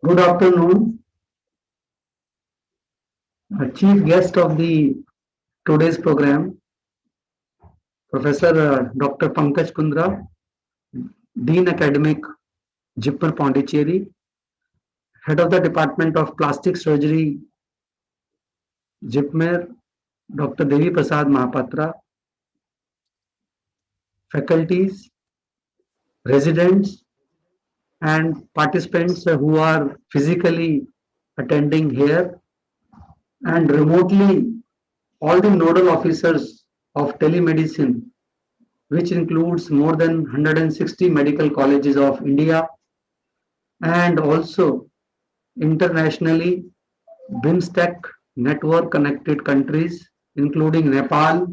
Good afternoon. Chief guest of the today's program, Professor Dr. Pankaj Kundra, Dean Academic, Jipmer Pondicherry, Head of the Department of Plastic Surgery, Jipmer, Dr. Devi Prasad Mahapatra, faculties, residents, and participants who are physically attending here, and remotely all the nodal officers of telemedicine, which includes more than 160 medical colleges of India, and also internationally BIMSTEC network connected countries including Nepal,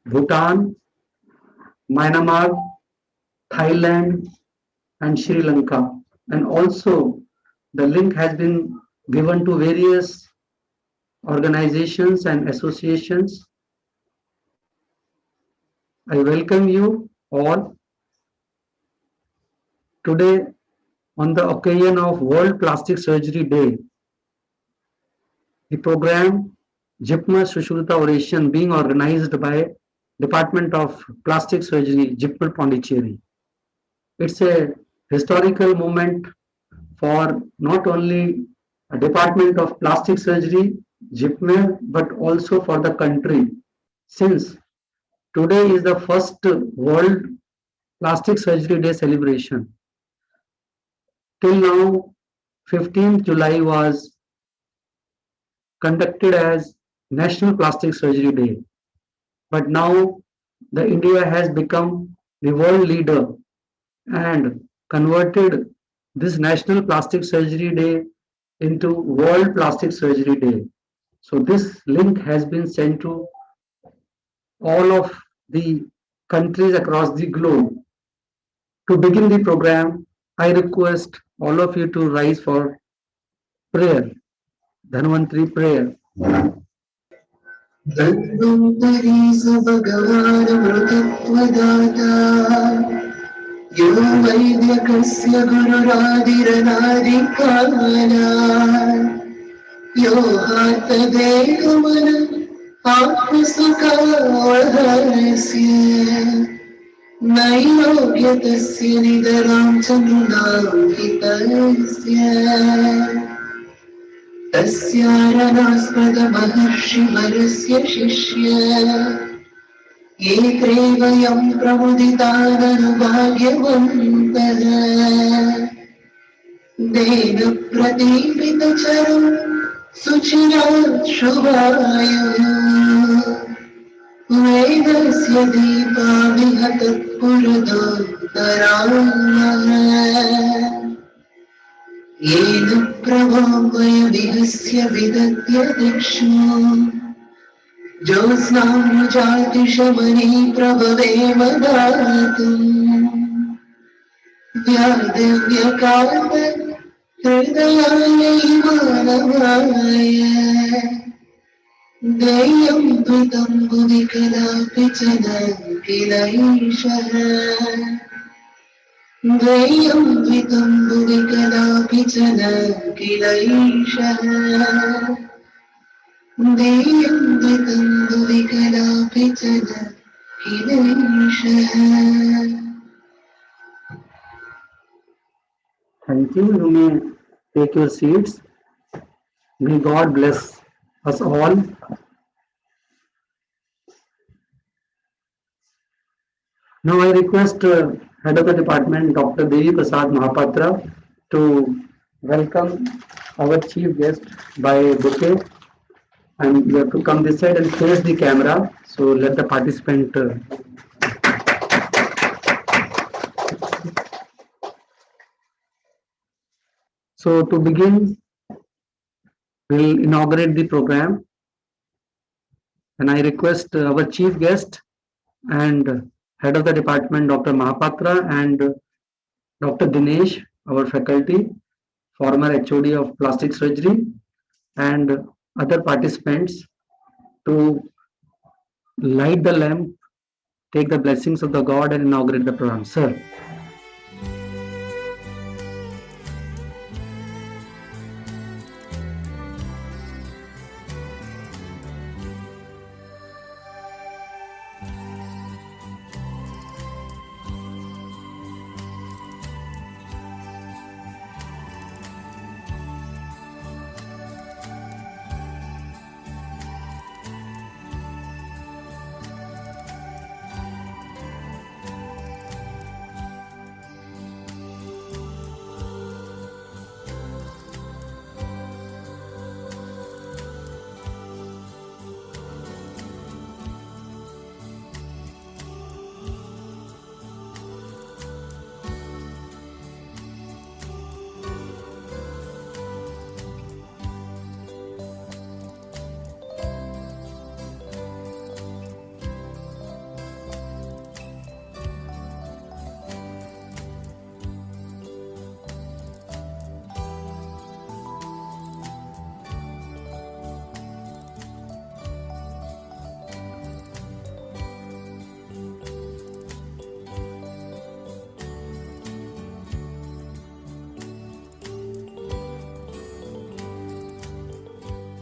Bhutan, Myanmar, Thailand, and Sri Lanka. And also the link has been given to various organizations and associations. I welcome you all today on the occasion of World Plastic Surgery Day. The program Jipmer Sushruta Oration being organized by Department of Plastic Surgery, Jipmer Pondicherry. It's a historical moment for not only a Department of Plastic Surgery, Jipmer, but also for the country, since today is the first World Plastic Surgery Day celebration. Till now, 15th July was conducted as National Plastic Surgery Day. But now the India has become the world leader and converted this National Plastic Surgery Day into World Plastic Surgery Day. So this link has been sent to all of the countries across the globe. To begin the program, I request all of you to rise for prayer, Dhanvantri prayer. Dhanvantari स भगवानमृतत्वदाता यो वैद्यकस्य गुरुरादिरनादिकालात् यो हातदेहमन आत्मसुखावहस्य नैरोग्यतस्य निधरां च नृणां हितस्य तस्यारणास्पदमहर्षिवरस्य शिष्य ये त्वेवयं प्रमुदिताननुभाग्यवन्तः तेन प्रदीपितचरं सुचिरात् शुभायुः वेदस्य दीपाविहतत्पुरदोत्तराः येन प्रभावयविहस्य विदद्य दक्षिणो ज्योत्स्नाम्बुजातिशमनी प्रभवेम दातुम् व्यादिव्यकाल हृदयायै मानवाय ध्येयं त्विदं भुवि कदापि च न किलैषः ध्येयं त्विदं भुवि कदापि च न किलैषः ध्येयं त्विदं भुवि कदापि च न किलैषः. Thank you. You may take your seats. May God bless us all. Now I request Head of the Department, Dr. Devi Prasad Mahapatra, to welcome our chief guest by bouquet. And you have to come this side and face the camera. So let the participant. So to begin, we'll inaugurate the program. And I request our chief guest and head of the department, Dr. Mahapatra, and Dr. Dinesh, our faculty, former HOD of plastic surgery, and other participants to light the lamp, take the blessings of the God, and inaugurate the program. Sir.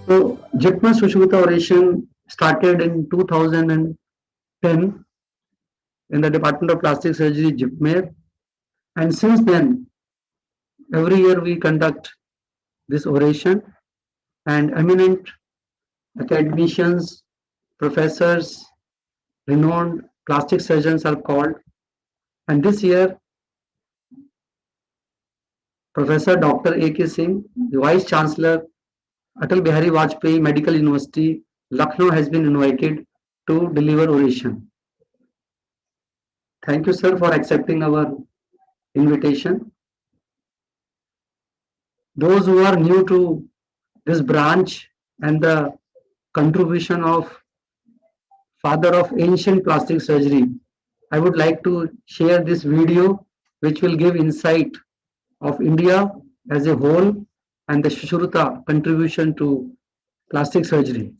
So Jitma Sushruta oration started in 2010 in the Department of Plastic Surgery, JIPMER, and since then, every year we conduct this oration, and eminent academicians, professors, renowned plastic surgeons are called. And this year, Professor Dr. A.K. Singh, the Vice Chancellor, Atal Bihari Vajpayee Medical University, Lucknow, has been invited to deliver oration. Thank you, sir, for accepting our invitation. Those who are new to this branch and the contribution of father of ancient plastic surgery, I would like to share this video which will give insight of India as a whole and the Sushruta contribution to plastic surgery.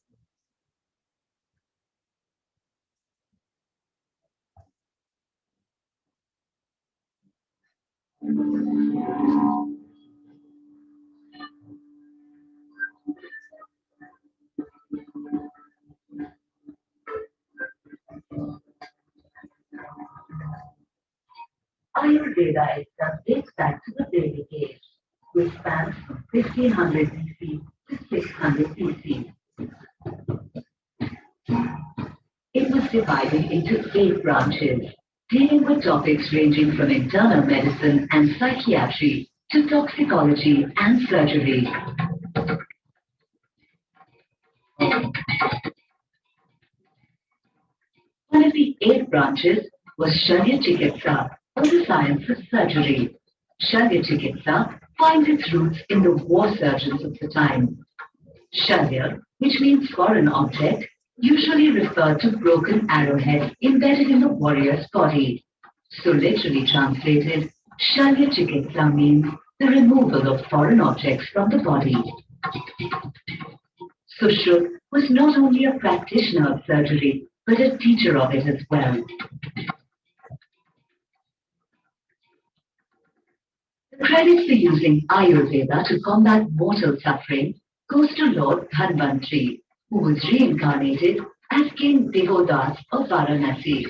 Ayurveda itself dates back to the Vedic age, which spans from 1500 BC to 600 BC. It was divided into 8 branches, dealing with topics ranging from internal medicine and psychiatry to toxicology and surgery. One of the 8 branches was Shalya Chikitsa, or the science of surgery. Shalya Chikitsa finds its roots in the war surgeons of the time. Shalya, which means foreign object, usually referred to broken arrowheads embedded in the warrior's body. So literally translated, Shalya Chikitsa means the removal of foreign objects from the body. Sushruta was not only a practitioner of surgery, but a teacher of it as well. The credit for using Ayurveda to combat mortal suffering goes to Lord Dhanvantri, who was reincarnated as King Devodas of Varanasi.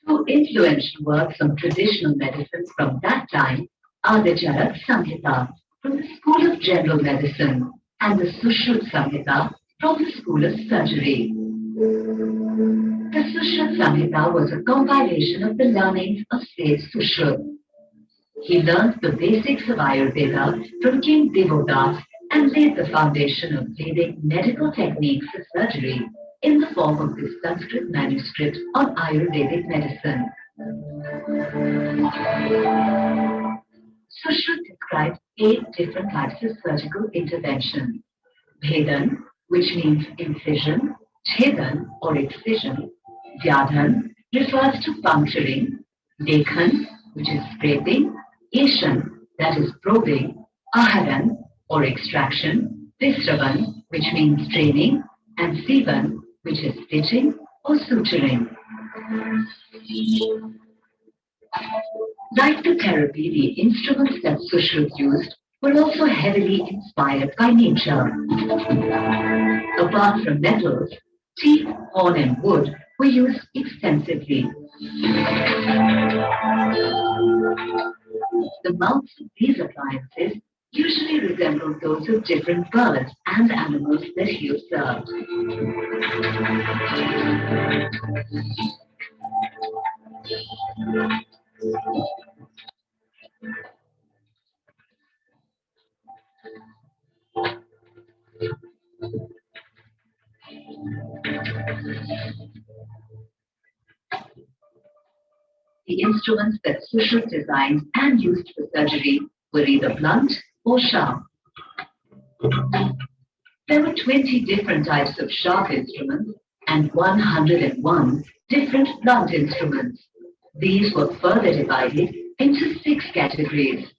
Two influential works on traditional medicine from that time are the Charak Samhita from the School of General Medicine and the Sushruta Samhita from the School of Surgery. The Sushruta Samhita was a compilation of the learnings of sage Sushruta. He learned the basics of Ayurveda from King Devodas and laid the foundation of Vedic medical techniques for surgery in the form of this Sanskrit manuscript on Ayurvedic medicine. Sushruta describes 8 different types of surgical intervention. Bhedan, which means incision, Chedan or excision, Vyadhan refers to puncturing, Dekhan, which is scraping, Yeshan, that is probing, Aharan or extraction, Visravan, which means draining, and Sivan, which is stitching or suturing. Like the therapy, the instruments that Sushruta used were also heavily inspired by nature. Apart from metals, teak, horn, and wood were used extensively. The mouths of these appliances usually resembled those of different birds and animals that he observed. The instruments that Sushruta designed and used for surgery were either blunt or sharp. There were 20 different types of sharp instruments and 101 different blunt instruments. These were further divided into 6 categories.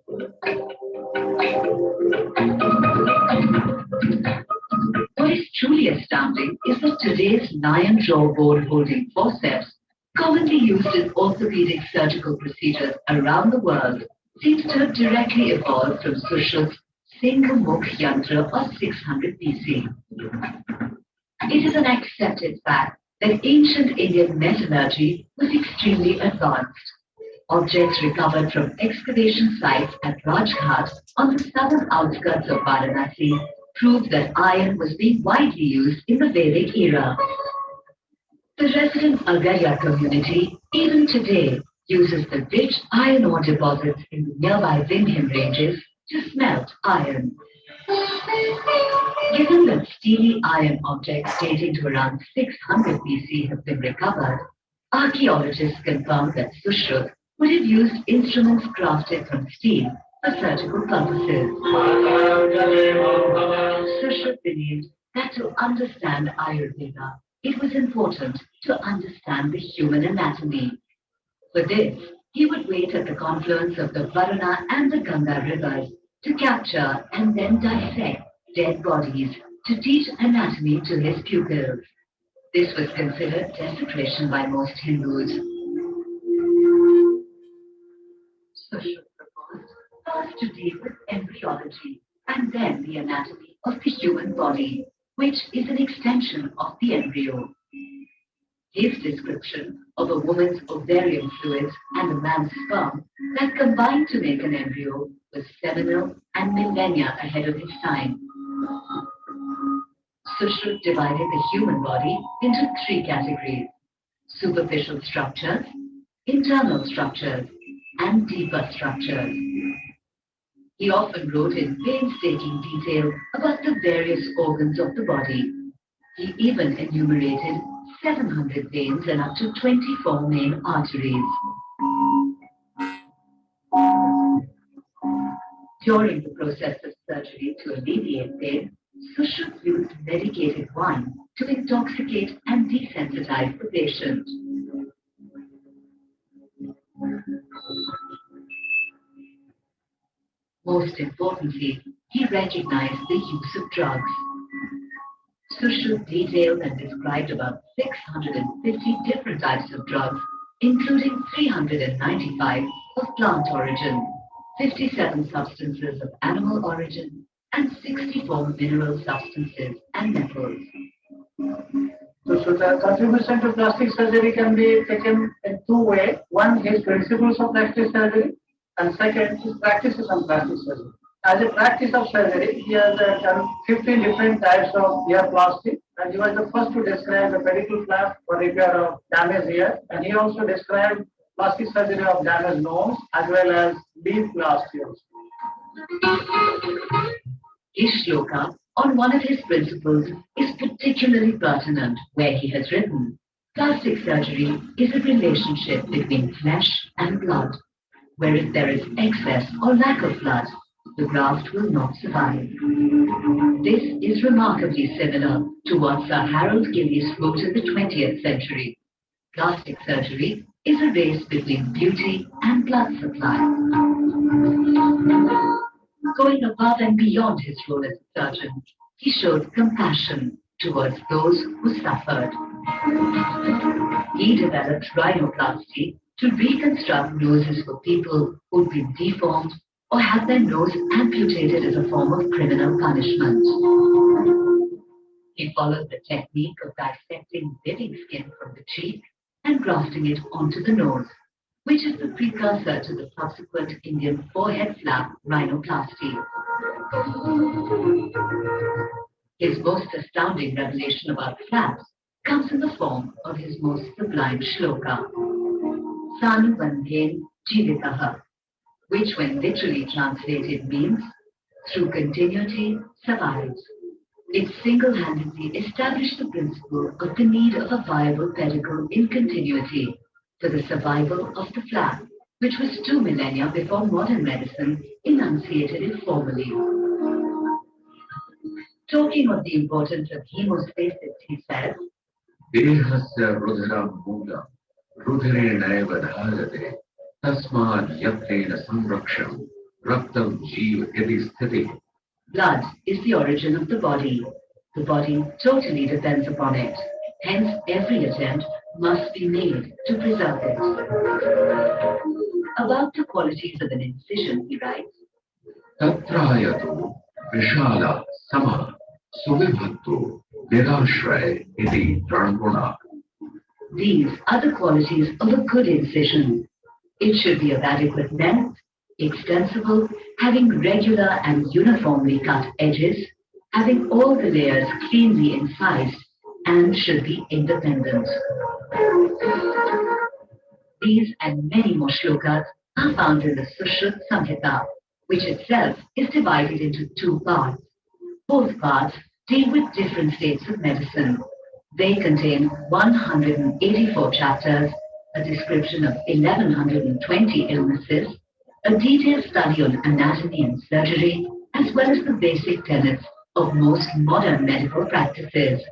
What is truly astounding is that today's lion jaw bone holding forceps, commonly used in orthopedic surgical procedures around the world, seems to have directly evolved from Sushruta's Singhamukh Yantra of 600 BC. It is an accepted fact that ancient Indian metallurgy was extremely advanced. Objects recovered from excavation sites at Rajghat on the southern outskirts of Varanasi prove that iron was being widely used in the Vedic era. The resident Agaria community, even today, uses the rich iron ore deposits in the nearby Vindhyan ranges to smelt iron. Given that steely iron objects dating to around 600 BC have been recovered, archaeologists confirm that Sushrut would have used instruments crafted from steel for surgical purposes. Sushrut believed that to understand Ayurveda, it was important to understand the human anatomy. For this, he would wait at the confluence of the Varuna and the Ganga rivers to capture and then dissect dead bodies to teach anatomy to his pupils. This was considered desecration by most Hindus. Sushrut proposed first to deal with embryology and then the anatomy of the human body, which is an extension of the embryo. His description of a woman's ovarian fluids and a man's sperm that combined to make an embryo was seminal and millennia ahead of his time. Sushrut divided the human body into three categories: superficial structures, internal structures, and deeper structures. He often wrote in painstaking detail about the various organs of the body. He even enumerated 700 veins and up to 24 main arteries. During the process of surgery to alleviate pain, Sushrut used medicated wine to intoxicate and desensitize the patient. Most importantly, he recognized the use of drugs. Sushrut detailed and described about 650 different types of drugs, including 395 of plant origin, 57 substances of animal origin, and 64 mineral substances and metals. So the contribution to plastic surgery can be taken in two ways. One is principles of plastic surgery, and second is practices of plastic surgery. As a practice of surgery, he has done 15 different types of ear plastic, and he was the first to describe the pedicle flap for repair of damaged ear, and he also described plastic surgery of damaged nose as well as deep plasty also. His shloka on one of his principles is particularly pertinent, where he has written, "Plastic surgery is a relationship between flesh and blood, where if there is excess or lack of blood, the graft will not survive." This is remarkably similar to what Sir Harold Gillies wrote in the 20th century. Plastic surgery is a race between beauty and blood supply. Going above and beyond his role as a surgeon, he showed compassion towards those who suffered. He developed rhinoplasty to reconstruct noses for people who'd been deformed or had their nose amputated as a form of criminal punishment. He followed the technique of dissecting living skin from the cheek and grafting it onto the nose, which is the precursor to the subsequent Indian forehead flap rhinoplasty. His most astounding revelation about flaps comes in the form of his most sublime shloka, Sanubandhen Jivitaha, which when literally translated means, through continuity survives. It single-handedly established the principle of the need of a viable pedicle in continuity for the survival of the flap, which was 2 millennia before modern medicine enunciated it formally. Talking of the importance of hemostasis, he says, Dehasya rudram muda, rudrenaiva dharate, tasmad yatrena samraksham, raktam jeev yadi sthiti. Blood is the origin of the body. The body totally depends upon it. Hence, every attempt must be made to preserve it. About the qualities of an incision, he writes, Tatrayatu विशाला समा सुविभक्तो निराश्रय इति प्रणगुणा. These are the qualities of a good incision. It should be of adequate length, extensible, having regular and uniformly cut edges, having all the layers cleanly incised, and should be independent. These and many more shlokas are found in the Sushruta Samhita, which itself is divided into two parts. Both parts deal with different states of medicine. They contain 184 chapters, a description of 1120 illnesses, a detailed study on anatomy and surgery, as well as the basic tenets of most modern medical practices.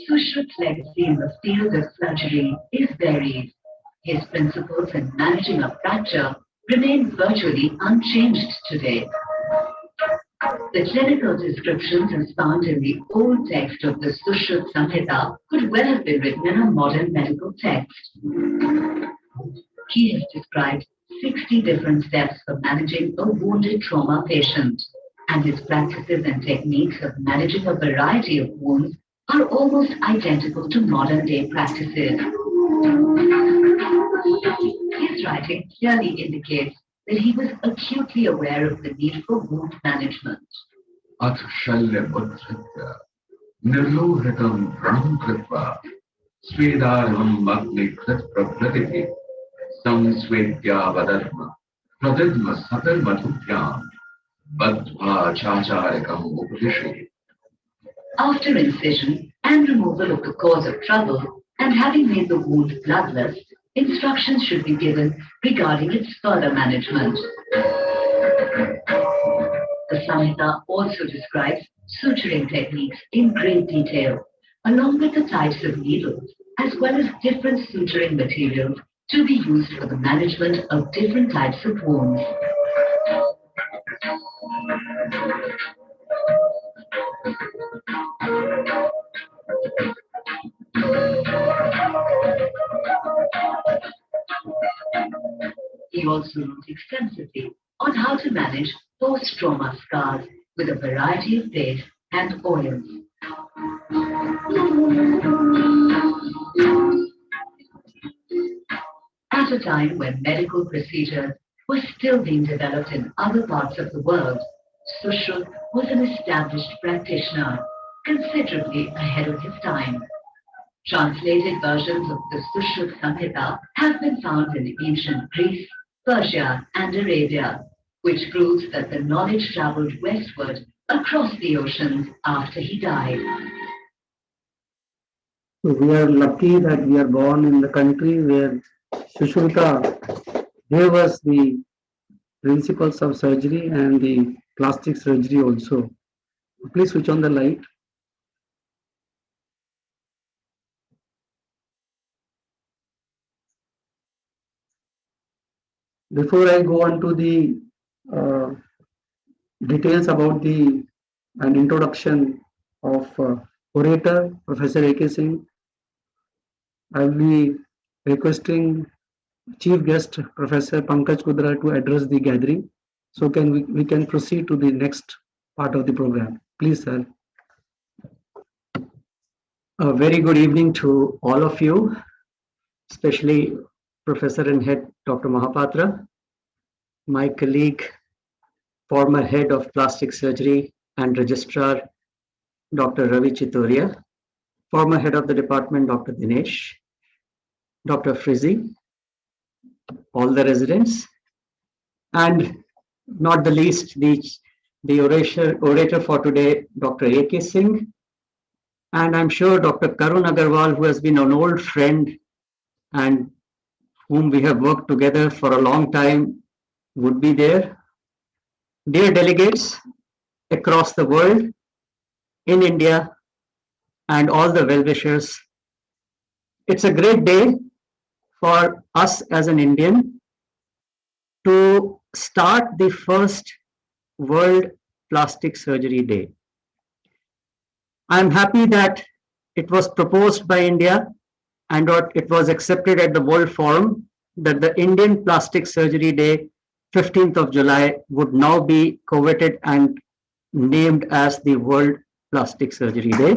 Sushrut's legacy in the field of surgery is varied. His principles in managing a fracture remain virtually unchanged today. The clinical descriptions as found in the old text of the Sushruta Samhita could well have been written in a modern medical text. He has described 60 different steps for managing a wounded trauma patient, and his practices and techniques of managing a variety of wounds are almost identical to modern-day practices. His writing clearly indicates that he was acutely aware of the need for wound management. अथ शल्यमुद्धृत्य निर्लोहितं व्रणं कृत्वा स्वेदार्हम् अग्निकृतप्रभृतिः संस्वेद्यावदर्म प्रदद्म सतर्मधुभ्यां बद्ध्वा चाचार्यकम् उपदिशति. After incision and removal of the cause of trouble, and having made the wound bloodless, instructions should be given regarding its further management. The Samhita also describes suturing techniques in great detail, along with the types of needles, as well as different suturing materials to be used for the management of different types of wounds. He also wrote extensively on how to manage post-trauma scars with a variety of pastes and oils. At a time when medical procedures were still being developed in other parts of the world, Sushruta was an established practitioner, considerably ahead of his time. Translated versions of the Sushruta Samhita have been found in ancient Greece, Persia, and Arabia, which proves that the knowledge traveled westward across the oceans after he died. So we are lucky that we are born in the country where Sushruta gave us the principles of surgery and the plastic surgery also. Please switch on the light. Before I go on to the details about an introduction of orator, Professor A.K. Singh, I will be requesting Chief Guest, Professor Pankaj Kudra, to address the gathering. So we can proceed to the next part of the program. Please, sir. A very good evening to all of you, especially Professor and Head Dr. Mahapatra, my colleague, former Head of Plastic Surgery and Registrar, Dr. Ravi Chitoria, former Head of the Department, Dr. Dinesh, Dr. Frizzy, all the residents, and not the least, the orator for today, Dr. A.K. Singh, and I'm sure Dr. Karun Agarwal, who has been an old friend and whom we have worked together for a long time, would be there. Dear delegates across the world, in India, and all the well-wishers, it's a great day for us as an Indian to start the first World Plastic Surgery Day. I'm happy that it was proposed by India and it was accepted at the World Forum that the Indian Plastic Surgery Day 15th of July would now be coveted and named as the World Plastic Surgery Day.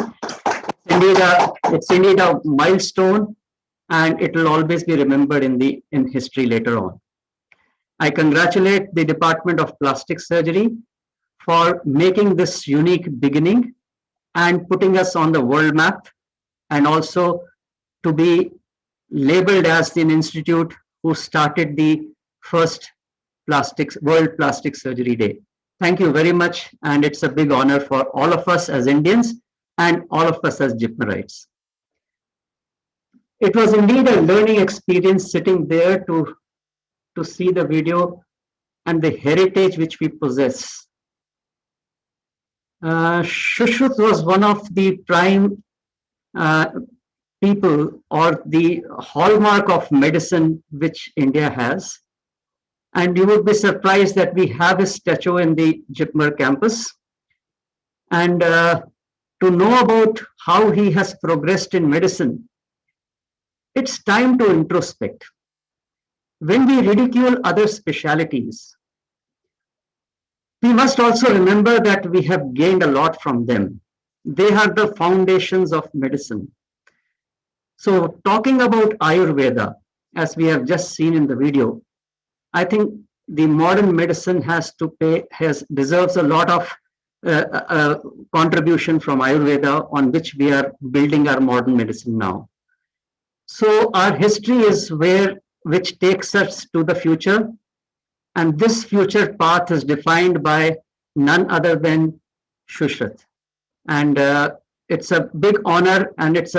It's indeed a milestone, and it will always be remembered in history later on. I congratulate the Department of Plastic Surgery for making this unique beginning and putting us on the world map, and also to be labeled as an institute who started the first World Plastic Surgery Day. Thank you very much, and it's a big honor for all of us as Indians and all of us as JIPMERites. It was indeed a learning experience sitting there to see the video and the heritage which we possess. Shushruth was one of the prime people or the hallmark of medicine which India has. And you would be surprised that we have a statue in the JIPMER campus. And to know about how he has progressed in medicine, it's time to introspect. When we ridicule other specialities, we must also remember that we have gained a lot from them. They are the foundations of medicine. So talking about Ayurveda, as we have just seen in the video, I think the modern medicine deserves a lot of contribution from Ayurveda, on which we are building our modern medicine now. So our history is which takes us to the future, and this future path is defined by none other than Shushruth. And it's a big honor, and it's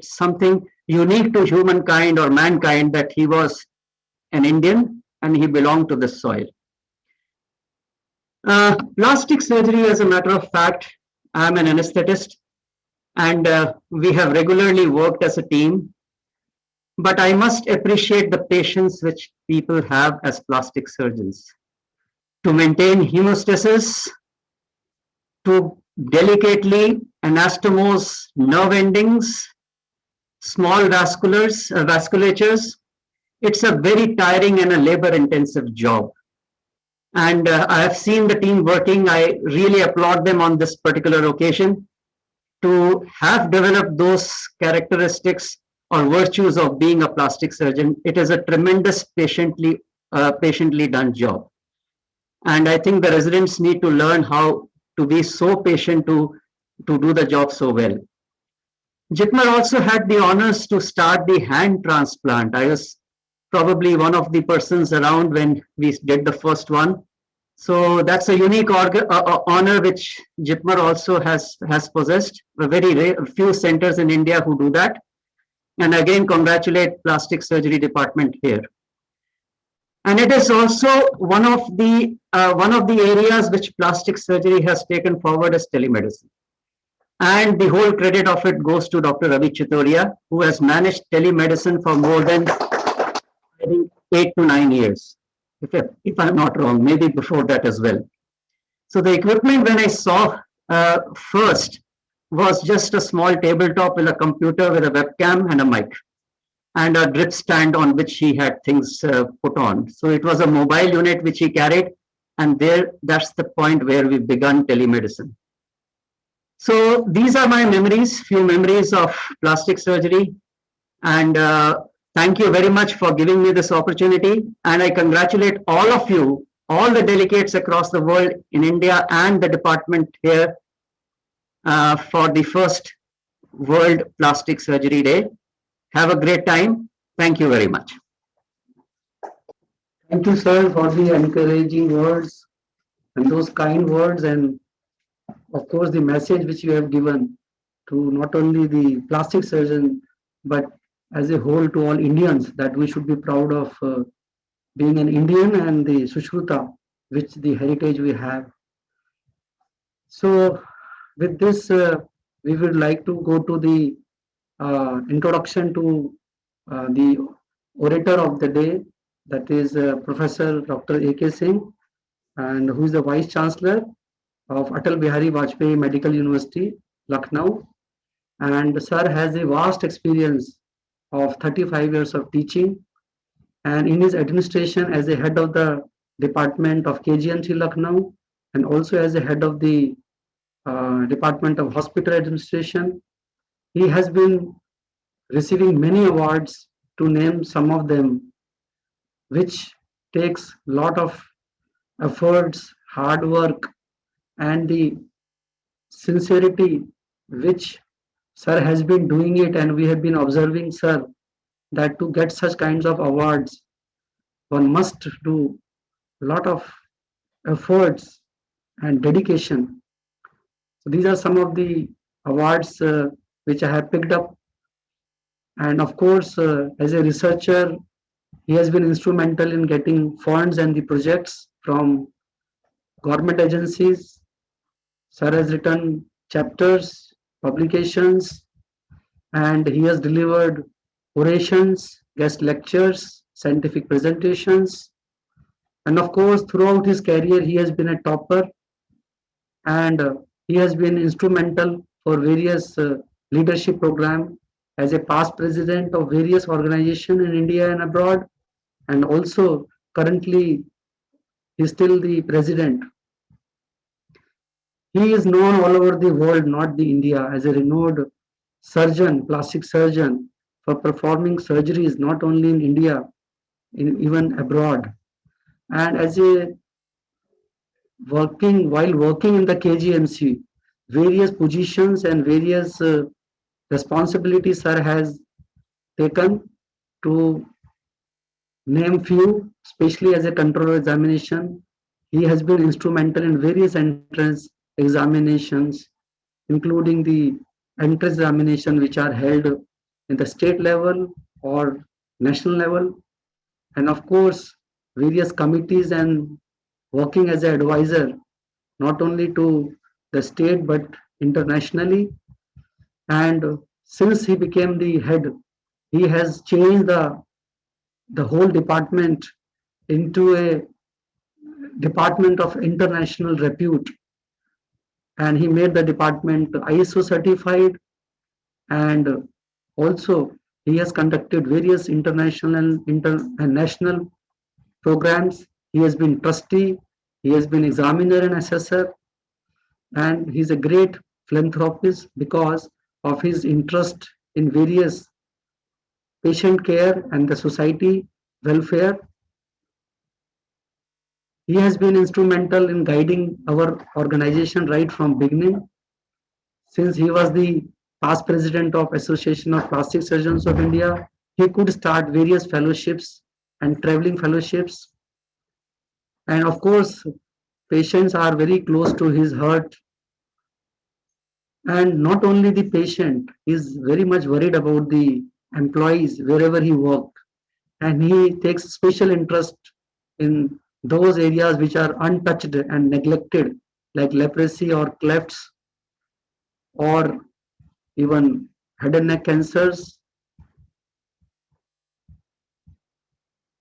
something unique to humankind or mankind that he was an Indian and he belonged to this soil. Plastic surgery, as a matter of fact, I'm an anesthetist, and we have regularly worked as a team. But I must appreciate the patience which people have as plastic surgeons to maintain hemostasis, to delicately anastomose nerve endings, small vasculatures. It's a very tiring and a labor-intensive job. And I have seen the team working. I really applaud them on this particular occasion to have developed those characteristics or virtues of being a plastic surgeon. It is a tremendous patiently done job. And I think the residents need to learn how to be so patient to do the job so well. JIPMER also had the honors to start the hand transplant. I was probably one of the persons around when we did the first one. So that's a unique honor which JIPMER also has possessed. Very few centers in India who do that. And again, congratulate Plastic Surgery Department here. And it is also one of the areas which plastic surgery has taken forward as telemedicine. And the whole credit of it goes to Dr. Ravi Chitoria, who has managed telemedicine for more than, I think, 8 to 9 years, if I'm not wrong, maybe before that as well. So the equipment when I saw first was just a small tabletop with a computer with a webcam and a mic and a drip stand on which he had things put on. So it was a mobile unit which he carried, and that's the point where we began telemedicine. So these are my memories, few memories of plastic surgery, and thank you very much for giving me this opportunity, and I congratulate all of you, all the delegates across the world in India and the department here for the first World Plastic Surgery Day. Have a great time. Thank you very much. Thank you, sir, for the encouraging words and those kind words, and of course the message which you have given to not only the plastic surgeon but as a whole to all Indians, that we should be proud of being an Indian and the Sushruta, which the heritage we have. So with this, we would like to go to the introduction to the orator of the day, that is Professor Dr. A.K. Singh, and who is the Vice Chancellor of Atal Bihari Vajpayee Medical University, Lucknow. And sir has a vast experience of 35 years of teaching, and in his administration as a head of the department of KGMC Lucknow, and also as a head of the Department of Hospital Administration. He has been receiving many awards, to name some of them, which takes lot of efforts, hard work, and the sincerity which sir has been doing it, and we have been observing sir that to get such kinds of awards one must do lot of efforts and dedication. So these are some of the awards which I have picked up. And of course, as a researcher, he has been instrumental in getting funds and the projects from government agencies. Sir has written chapters, publications, and he has delivered orations, guest lectures, scientific presentations. And of course, throughout his career, he has been a topper, and he has been instrumental for various leadership program as a past president of various organizations in India and abroad, and also currently he is still the president. He is known all over the world, not the India, as a renowned surgeon, plastic surgeon, for performing surgeries not only in India, even abroad. And as a while working in the KGMC, various positions and various responsibilities sir has taken, to name few, especially as a controller examination. He has been instrumental in various entrance examinations, including the entrance examination which are held in the state level or national level, and of course various committees, and working as an advisor not only to the state but internationally. And since he became the head, he has changed the whole department into a department of international repute, and he made the department ISO certified, and also he has conducted various international and national programs. He has been trustee, he has been examiner and assessor, and he's a great philanthropist because of his interest in various patient care and the society welfare. He has been instrumental in guiding our organization right from beginning. Since he was the past president of Association of Plastic Surgeons of India, he could start various fellowships and traveling fellowships. And of course, patients are very close to his heart. And not only the patient, he is very much worried about the employees wherever he worked. And he takes special interest in those areas which are untouched and neglected, like leprosy or clefts, or even head and neck cancers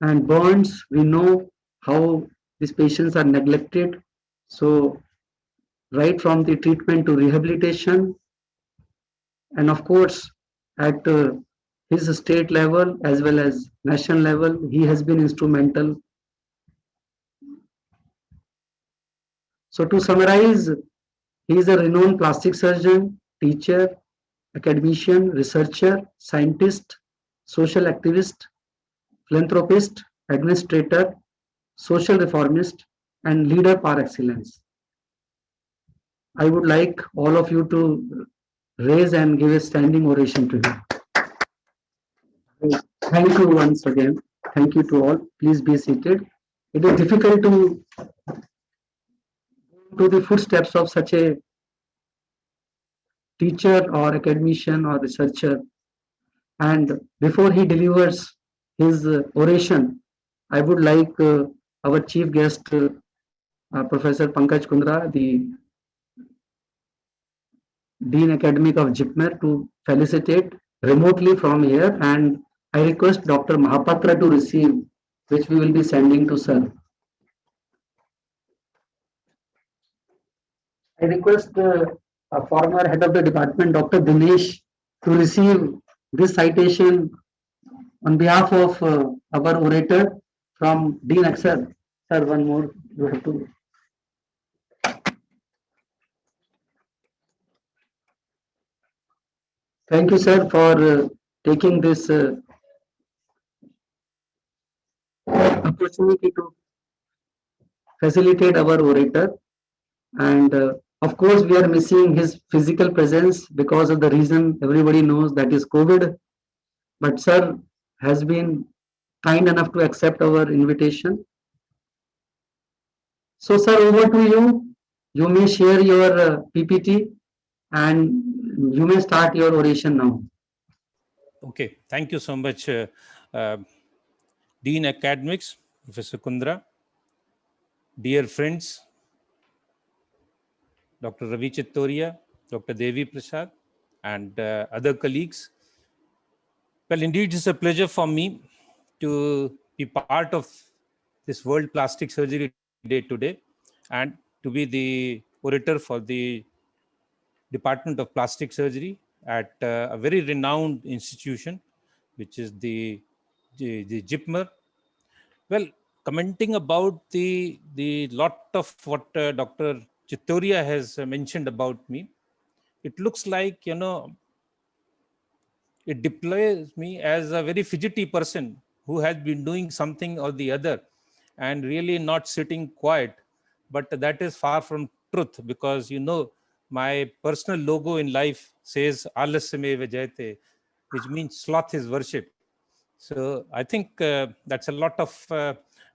and burns. We know how these patients are neglected. So right from the treatment to rehabilitation, and of course at his state level as well as national level, he has been instrumental. So to summarize, he is a renowned plastic surgeon, teacher, academician, researcher, scientist, social activist, philanthropist, administrator, social reformist, and leader par excellence. I would like all of you to raise and give a standing oration to him. Thank you once again. Thank you to all. Please be seated. It is difficult to the footsteps of such a teacher or academician or researcher. And before he delivers his oration, I would like our chief guest, Professor Pankaj Kundra, the Dean Academic of JIPMER, to felicitate remotely from here, and I request Dr. Mahapatra to receive, which we will be sending to sir. I request a former head of the department, Dr. Dinesh, to receive this citation on behalf of our orator from Dean Axel. Sir, one more. You have to. Thank you, sir, for taking this opportunity to facilitate our orator. And of course, we are missing his physical presence because of the reason everybody knows, that is COVID. But sir has been kind enough to accept our invitation. So, sir, over to you. You may share your PPT and you may start your oration now. Okay, thank you so much, Dean Academics, Professor Kundra, dear friends, Dr. Ravi Chittoria, Dr. Devi Prasad, and other colleagues. Well, indeed, it's a pleasure for me to be part of this World Plastic Surgery Day today and to be the orator for the Department of Plastic Surgery at a very renowned institution, which is the JIPMER. Well, commenting about the lot of what Dr. Chittoria has mentioned about me, it looks like, it deploys me as a very fidgety person who has been doing something or the other and really not sitting quiet. But that is far from truth, because my personal logo in life says Alasya Vajayate, which means sloth is worship. So I think that's a lot of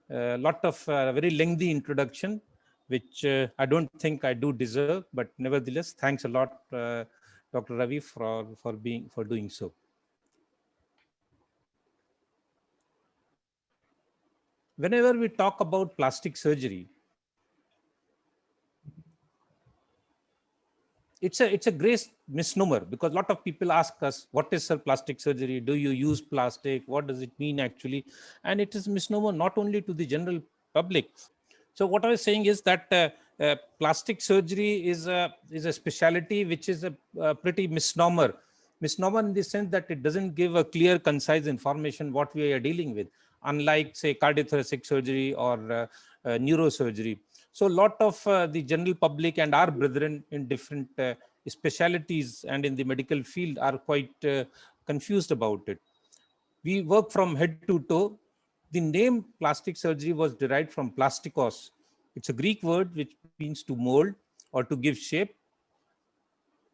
very lengthy introduction, which I don't think I do deserve. But nevertheless, thanks a lot, Dr. Ravi, for doing so. Whenever we talk about plastic surgery, it's a great misnomer, because a lot of people ask us, what is plastic surgery? Do you use plastic? What does it mean actually? And it is misnomer not only to the general public. So what I was saying is that plastic surgery is a specialty which is a pretty misnomer in the sense that it doesn't give a clear, concise information what we are dealing with, unlike, say, cardiothoracic surgery or neurosurgery. So a lot of the general public and our brethren in different specialities and in the medical field are quite confused about it. We work from head to toe. The name plastic surgery was derived from plastikos. It's a Greek word which means to mold or to give shape.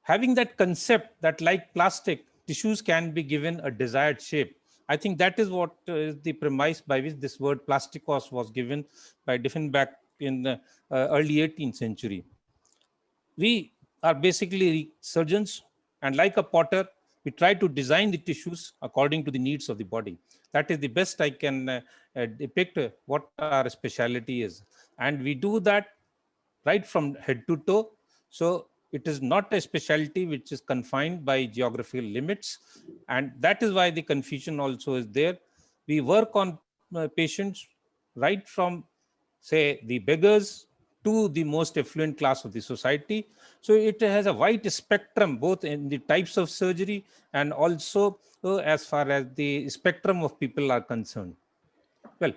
Having that concept that, like plastic, tissues can be given a desired shape, I think that is what is the premise by which this word plastikos was given by Diefenbach in the early 18th century. We are basically surgeons, and like a potter, we try to design the tissues according to the needs of the body. That is the best I can depict what our specialty is. And we do that right from head to toe. So it is not a specialty which is confined by geographical limits. And that is why the confusion also is there. We work on patients right from, say, the beggars to the most affluent class of the society. So it has a wide spectrum, both in the types of surgery and also as far as the spectrum of people are concerned. Well,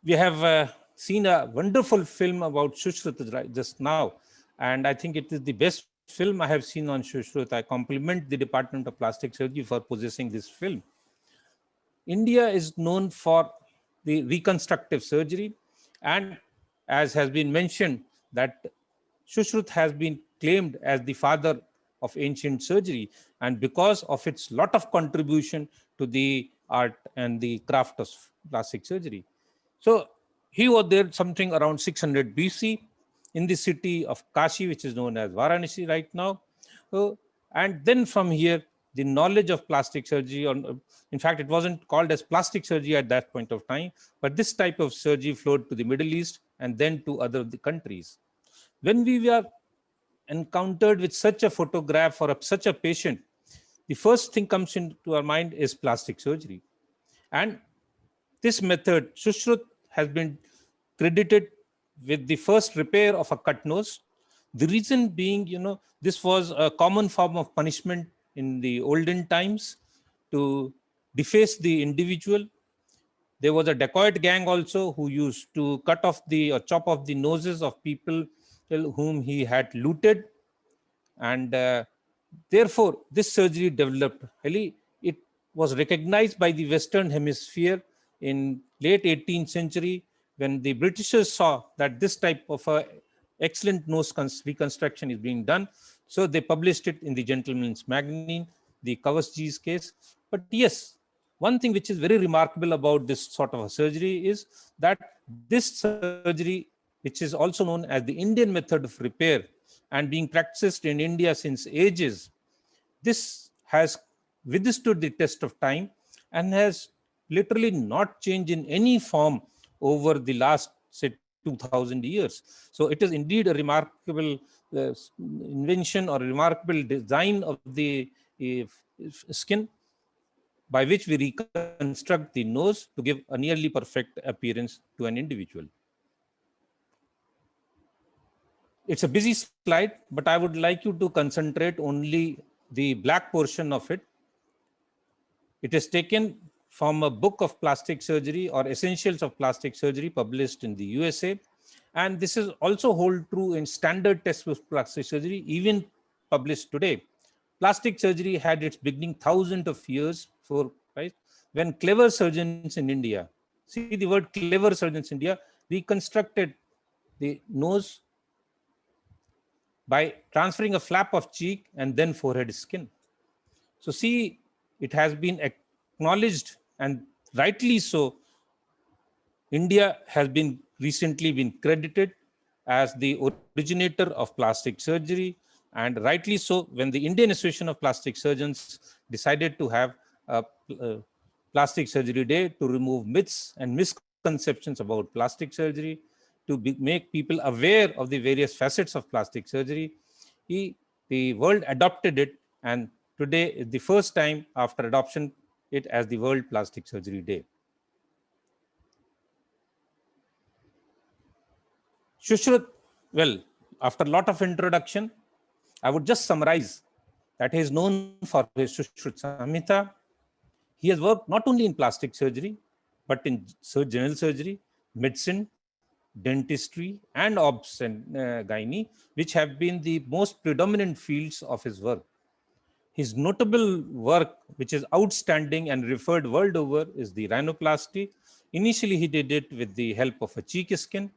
we have seen a wonderful film about Shushruta just now, and I think it is the best film I have seen on Shushruta. I compliment the Department of Plastic Surgery for possessing this film. India is known for the reconstructive surgery, and as has been mentioned, that Shushruta has been claimed as the father of ancient surgery, and because of its lot of contribution to the art and the craft of plastic surgery. So he was there something around 600 BC in the city of Kashi, which is known as Varanasi right now. And then from here, the knowledge of plastic surgery, in fact, it wasn't called as plastic surgery at that point of time, but this type of surgery flowed to the Middle East and then to other countries. When we were encountered with such a photograph or such a patient, the first thing comes into our mind is plastic surgery. And this method, Shushruta, has been credited with the first repair of a cut nose. The reason being, this was a common form of punishment in the olden times to deface the individual. There was a dacoit gang also who used to cut off or chop off the noses of people whom he had looted. And therefore, this surgery developed. It was recognized by the Western Hemisphere in late 18th century when the Britishers saw that this type of excellent nose reconstruction is being done. So they published it in the Gentleman's Magazine, the Kavasji's case. But yes, one thing which is very remarkable about this sort of a surgery is that this surgery, which is also known as the Indian method of repair and being practiced in India since ages, this has withstood the test of time and has literally not changed in any form over the last, say, 2000 years. So it is indeed a remarkable invention or a remarkable design of the skin by which we reconstruct the nose to give a nearly perfect appearance to an individual. It's a busy slide, but I would like you to concentrate only the black portion of it. It is taken from a book of plastic surgery or Essentials of Plastic Surgery published in the USA. And this is also hold true in standard textbooks of plastic surgery, even published today. Plastic surgery had its beginning thousands of years before, right? When clever surgeons in India, see the word clever surgeons in India, reconstructed the nose by transferring a flap of cheek and then forehead skin. So see, it has been acknowledged, and rightly so. India has been recently been credited as the originator of plastic surgery, and rightly so when the Indian Association of Plastic Surgeons decided to have a plastic surgery day to remove myths and misconceptions about plastic surgery, to make people aware of the various facets of plastic surgery. The world adopted it, and today is the first time after adoption it as the World Plastic Surgery Day. Sushruth, well, after a lot of introduction, I would just summarize that he is known for his Sushruth Samhita. He has worked not only in plastic surgery, but in general surgery, medicine, dentistry, and obs and gynae, which have been the most predominant fields of his work. His notable work, which is outstanding and referred world over, is the rhinoplasty. Initially, he did it with the help of a cheek skin.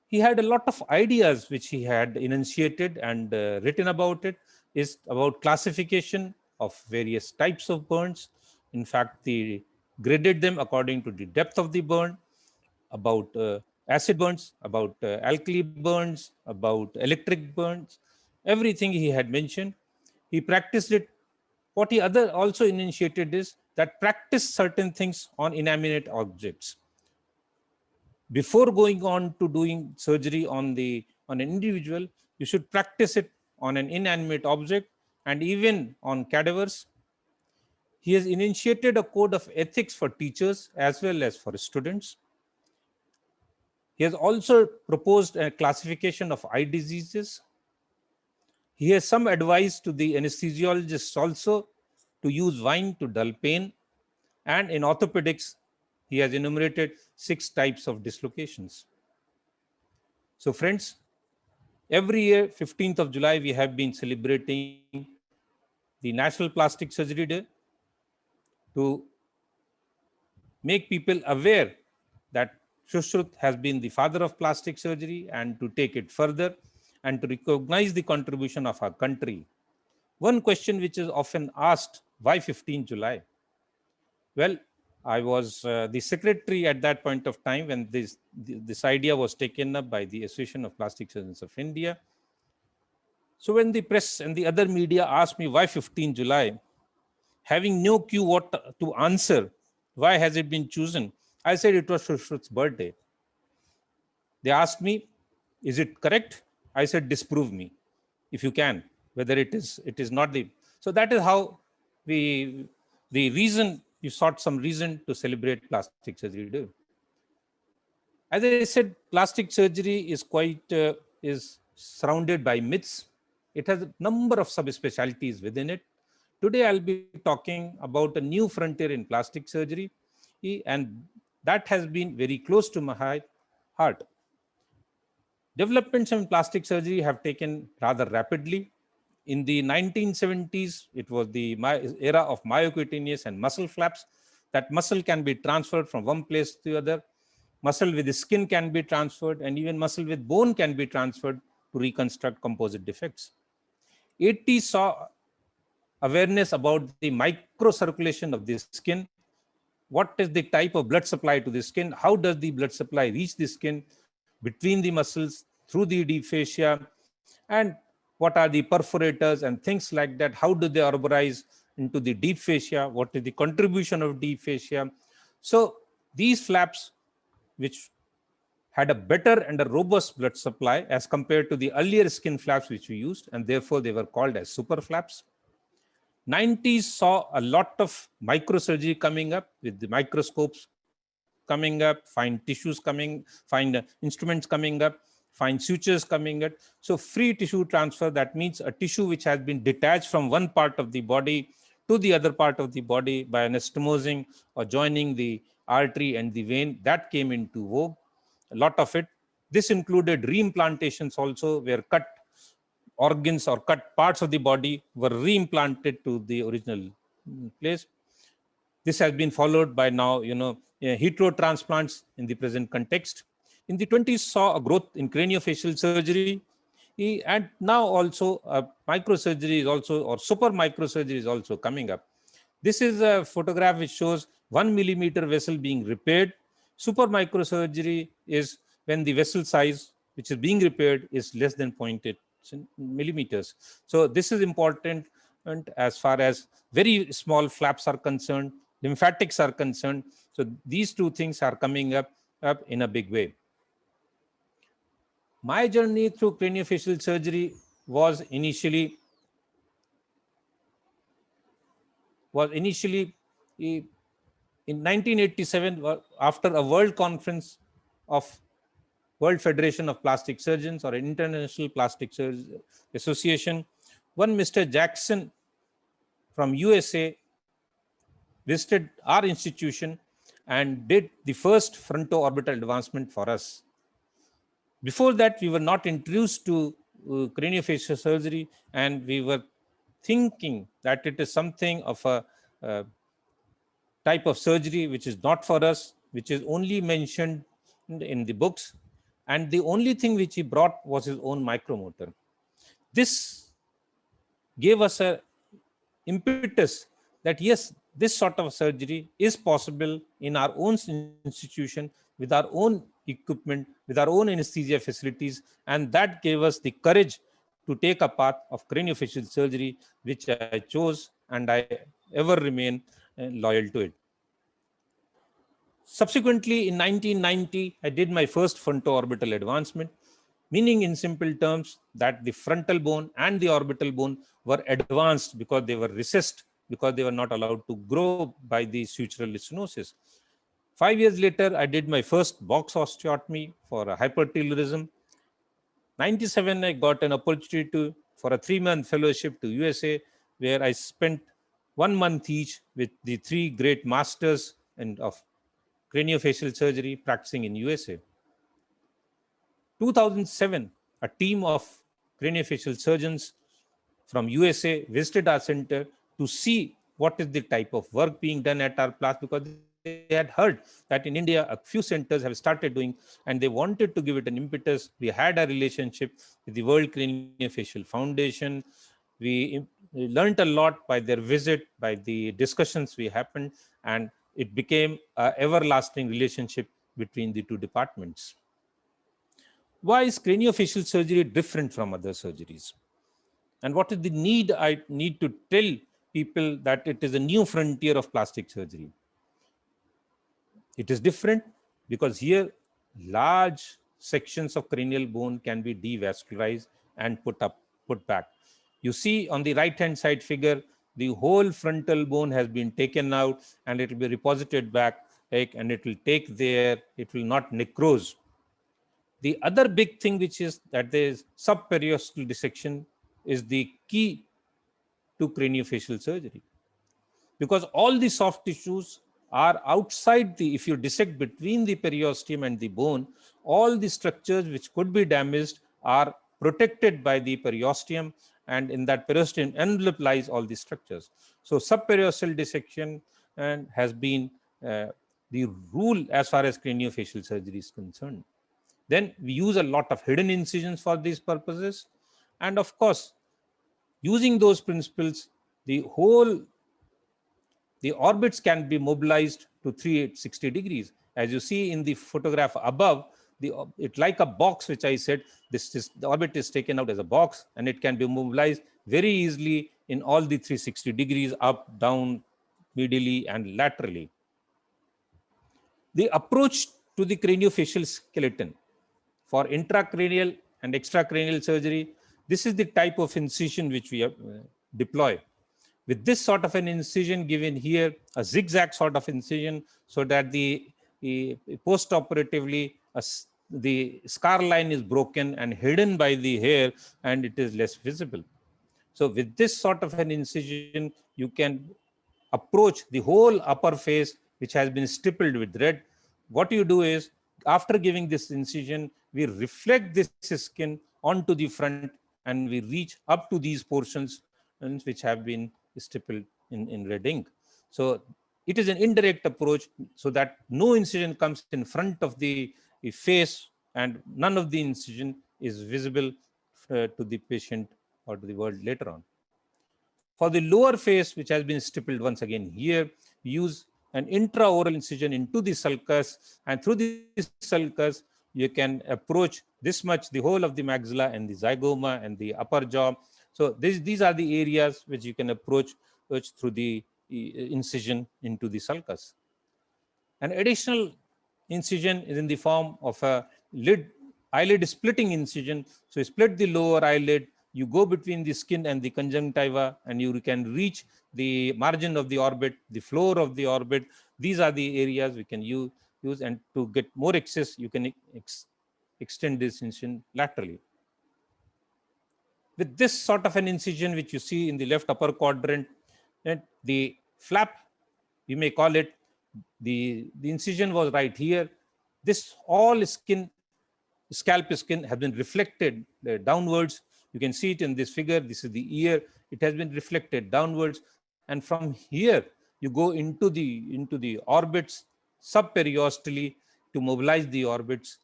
He had a lot of ideas which he had enunciated and written about it, is about classification of various types of burns. In fact, he graded them according to the depth of the burn, about acid burns, about alkali burns, about electric burns, everything he had mentioned. He practiced it. What he also initiated is that practice certain things on inanimate objects. Before going on to doing surgery on an individual, you should practice it on an inanimate object and even on cadavers. He has initiated a code of ethics for teachers as well as for students. He has also proposed a classification of eye diseases. He has some advice to the anesthesiologists also to use wine to dull pain. And in orthopedics, he has enumerated 6 types of dislocations. So friends, every year, 15th of July, we have been celebrating the National Plastic Surgery Day to make people aware that Sushruth has been the father of plastic surgery and to take it further and to recognize the contribution of our country. One question which is often asked, why 15 July? Well, I was the secretary at that point of time when this idea was taken up by the Association of Plastic Surgeons of India. So when the press and the other media asked me why 15 July, having no clue what to answer, why has it been chosen? I said it was Sushruth's birthday. They asked me, is it correct? I said, disprove me, if you can, whether it is not the. So that is how the reason, you sought some reason to celebrate Plastic Surgery Day. As I said, plastic surgery is is surrounded by myths. It has a number of subspecialties within it. Today, I'll be talking about a new frontier in plastic surgery. And that has been very close to my heart. Developments in plastic surgery have taken rather rapidly. In the 1970s, it was the era of myocutaneous and muscle flaps. That muscle can be transferred from one place to the other. Muscle with the skin can be transferred, and even muscle with bone can be transferred to reconstruct composite defects. 80s saw awareness about the microcirculation of the skin. What is the type of blood supply to the skin? How does the blood supply reach the skin between the muscles, through the deep fascia, and what are the perforators and things like that? How do they arborize into the deep fascia? What is the contribution of deep fascia? So these flaps, which had a better and a robust blood supply as compared to the earlier skin flaps which we used, and therefore they were called as super flaps. 90s saw a lot of microsurgery coming up, with the microscopes coming up, fine tissues coming, fine instruments coming up, fine sutures coming up. So free tissue transfer, that means a tissue which has been detached from one part of the body to the other part of the body by anastomosing or joining the artery and the vein, that came into vogue. A lot of it. This included reimplantations also, where cut organs or cut parts of the body were reimplanted to the original place. This has been followed by now, hetero transplants in the present context. In the 20s saw a growth in craniofacial surgery, and now also microsurgery is also, or super microsurgery is also coming up. This is a photograph which shows 1 millimeter vessel being repaired. Super microsurgery is when the vessel size which is being repaired is less than 0.8 millimeters. So this is important, and as far as very small flaps are concerned, lymphatics are concerned. So these two things are coming up in a big way. My journey through craniofacial surgery was initially in 1987, after a world conference of World Federation of Plastic Surgeons, or International Plastic Surgeons Association. One Mr. Jackson from USA visited our institution and did the first fronto-orbital advancement for us. Before that, we were not introduced to craniofacial surgery, and we were thinking that it is something of a type of surgery which is not for us, which is only mentioned in the books. And the only thing which he brought was his own micromotor. This gave us an impetus that yes, this sort of surgery is possible in our own institution, with our own equipment, with our own anesthesia facilities. And that gave us the courage to take a path of craniofacial surgery, which I chose, and I ever remain loyal to it. Subsequently, in 1990, I did my first fronto-orbital advancement, meaning in simple terms that the frontal bone and the orbital bone were advanced because they were recessed, because they were not allowed to grow by the sutural stenosis. 5 years later, I did my first box osteotomy for hypertelorism. 97, I got an opportunity for a 3-month fellowship to USA, where I spent 1 month each with the 3 great masters of craniofacial surgery practicing in USA. 2007, a team of craniofacial surgeons from USA visited our center to see what is the type of work being done at our class, because they had heard that in India, a few centers have started doing, and they wanted to give it an impetus. We had a relationship with the World Craniofacial Foundation. We learned a lot by their visit, by the discussions we happened, and it became an everlasting relationship between the two departments. Why is craniofacial surgery different from other surgeries? And what is the need I need to tell people that it is a new frontier of plastic surgery? It is different because here large sections of cranial bone can be devascularized and put back. You see on the right-hand side figure, the whole frontal bone has been taken out and it will be reposited back, and it will take there, it will not necrose. The other big thing, which is that there is subperiosteal dissection, is the key to craniofacial surgery, because all the soft tissues are outside the, if you dissect between the periosteum and the bone, all the structures which could be damaged are protected by the periosteum, and in that periosteum envelope lies all the structures. So subperiosteal dissection and has been the rule as far as craniofacial surgery is concerned. Then we use a lot of hidden incisions for these purposes. And of course, using those principles, the orbits can be mobilized to 360 degrees. As you see in the photograph above, it's like a box, which I said, the orbit is taken out as a box, and it can be mobilized very easily in all the 360 degrees, up, down, medially, and laterally. The approach to the craniofacial skeleton for intracranial and extracranial surgery, this is the type of incision which we deploy. With this sort of an incision given here, a zigzag sort of incision, so that the post-operatively the scar line is broken and hidden by the hair, and it is less visible. So with this sort of an incision, you can approach the whole upper face, which has been stippled with red. What you do is, after giving this incision, we reflect this skin onto the front, and we reach up to these portions which have been stippled in red ink. So it is an indirect approach, so that no incision comes in front of the face, and none of the incision is visible to the patient or to the world later on. For the lower face, which has been stippled once again here, use an intraoral incision into the sulcus, and through the sulcus, you can approach this much, the whole of the maxilla and the zygoma and the upper jaw. So these are the areas which you can approach through the incision into the sulcus. An additional incision is in the form of a eyelid splitting incision. So you split the lower eyelid, you go between the skin and the conjunctiva, and you can reach the margin of the orbit, the floor of the orbit. These are the areas we can use, and to get more access, you can extend this incision laterally. With this sort of an incision, which you see in the left upper quadrant, the flap, you may call it, the incision was right here. This all skin, scalp skin, has been reflected downwards. You can see it in this figure. This is the ear. It has been reflected downwards, and from here you go into the orbits subperiosteally to mobilize the orbits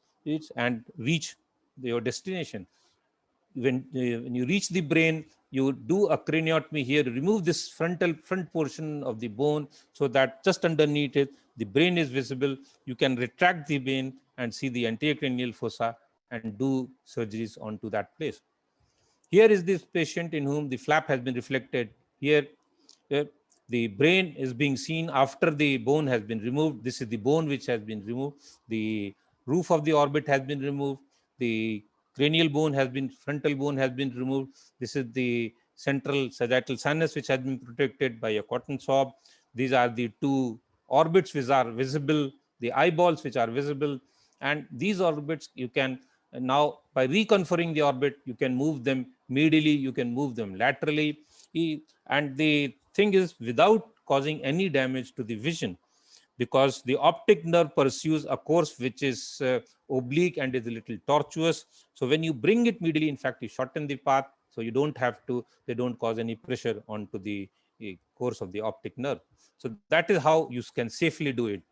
and reach your destination. When you reach the brain, you do a craniotomy here, remove this front portion of the bone, so that just underneath it, the brain is visible. You can retract the brain and see the anterior cranial fossa and do surgeries onto that place. Here is this patient in whom the flap has been reflected here. The brain is being seen after the bone has been removed. This is the bone which has been removed. The roof of the orbit has been removed. The cranial bone has been, frontal bone has been removed. This is the central sagittal sinus, which has been protected by a cotton swab. These are the two orbits which are visible, the eyeballs which are visible. And these orbits, you can now, by reconfirming the orbit, you can move them medially, you can move them laterally. And the thing is, without causing any damage to the vision, because the optic nerve pursues a course which is oblique and is a little tortuous. So when you bring it medially, in fact, you shorten the path, so you don't have to, they don't cause any pressure onto the course of the optic nerve. So that is how you can safely do it.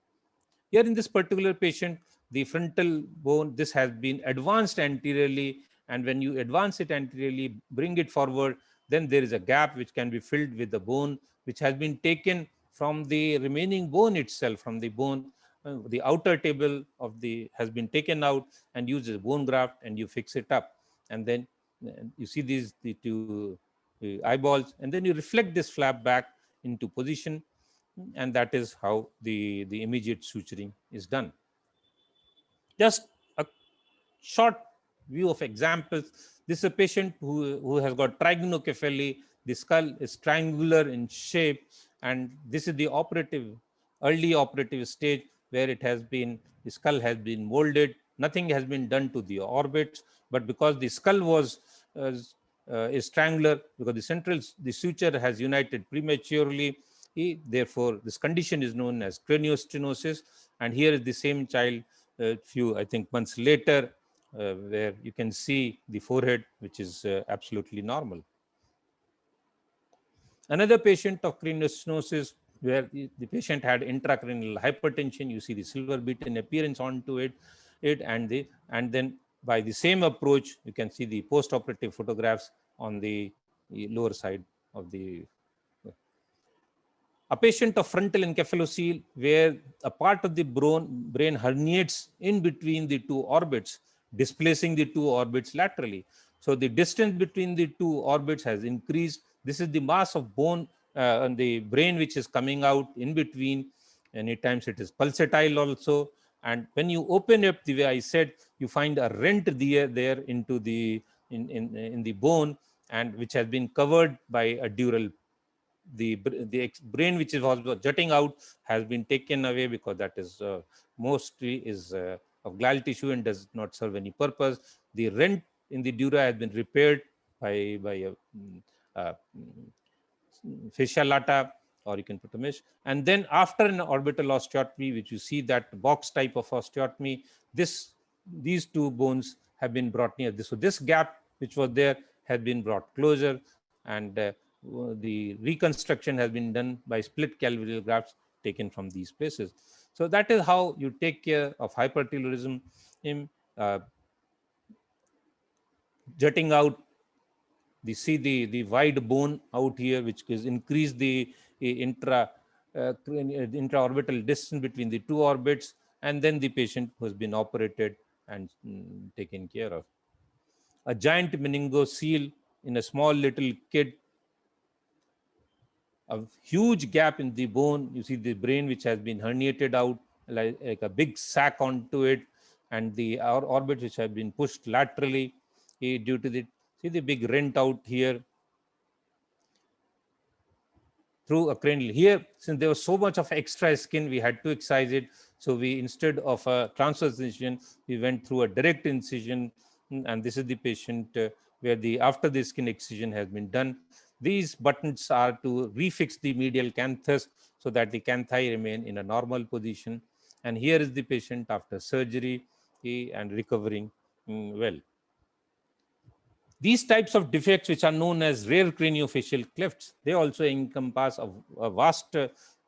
Here in this particular patient, the frontal bone, this has been advanced anteriorly, and when you advance it anteriorly, bring it forward, then there is a gap which can be filled with the bone, which has been taken from the remaining bone itself, from the bone, the outer table of the has been taken out and used as bone graft, and you fix it up. And then you see the two eyeballs, and then you reflect this flap back into position, and that is how the immediate suturing is done. Just a short view of examples. This is a patient who has got trigonocephaly. The skull is triangular in shape, and this is the early operative stage, where it has been, the skull has been molded. Nothing has been done to the orbits, but because the skull was is triangular, because the suture has united prematurely, Therefore, this condition is known as craniostenosis. And here is the same child I think, months later, where you can see the forehead, which is absolutely normal. Another patient of craniostenosis where the patient had intracranial hypertension. You see the silver beaten appearance onto and then by the same approach, you can see the post-operative photographs on the lower side of the. A patient of frontal encephalocele where a part of the brain herniates in between the two orbits, displacing the two orbits laterally. So the distance between the two orbits has increased. This is the mass of bone on the brain which is coming out in between. Many times it is pulsatile also. And when you open up, the way I said, you find a rent there into the in the bone, and which has been covered by a dural. The brain which was jutting out has been taken away because that is mostly is of glial tissue and does not serve any purpose. The rent in the dura has been repaired by a fascia lata, or you can put a mesh. And then after an orbital osteotomy, which you see that box type of osteotomy, these two bones have been brought near this. So this gap which was there has been brought closer, and the reconstruction has been done by split calvial grafts taken from these places. So that is how you take care of hypertelorism in jutting out. You see the wide bone out here, which is increase the intraorbital distance between the two orbits, and then the patient has been operated and taken care of. A giant meningocele in a small little kid, a huge gap in the bone. You see the brain which has been herniated out like a big sack onto it, and the orbits which have been pushed laterally due to the, see the big rent out here through a cranial. Here, since there was so much of extra skin, we had to excise it. So we, instead of a transverse incision, we went through a direct incision. And this is the patient where after the skin excision has been done. These buttons are to refix the medial canthus so that the canthi remain in a normal position. And here is the patient after surgery and recovering well. These types of defects, which are known as rare craniofacial clefts, they also encompass a vast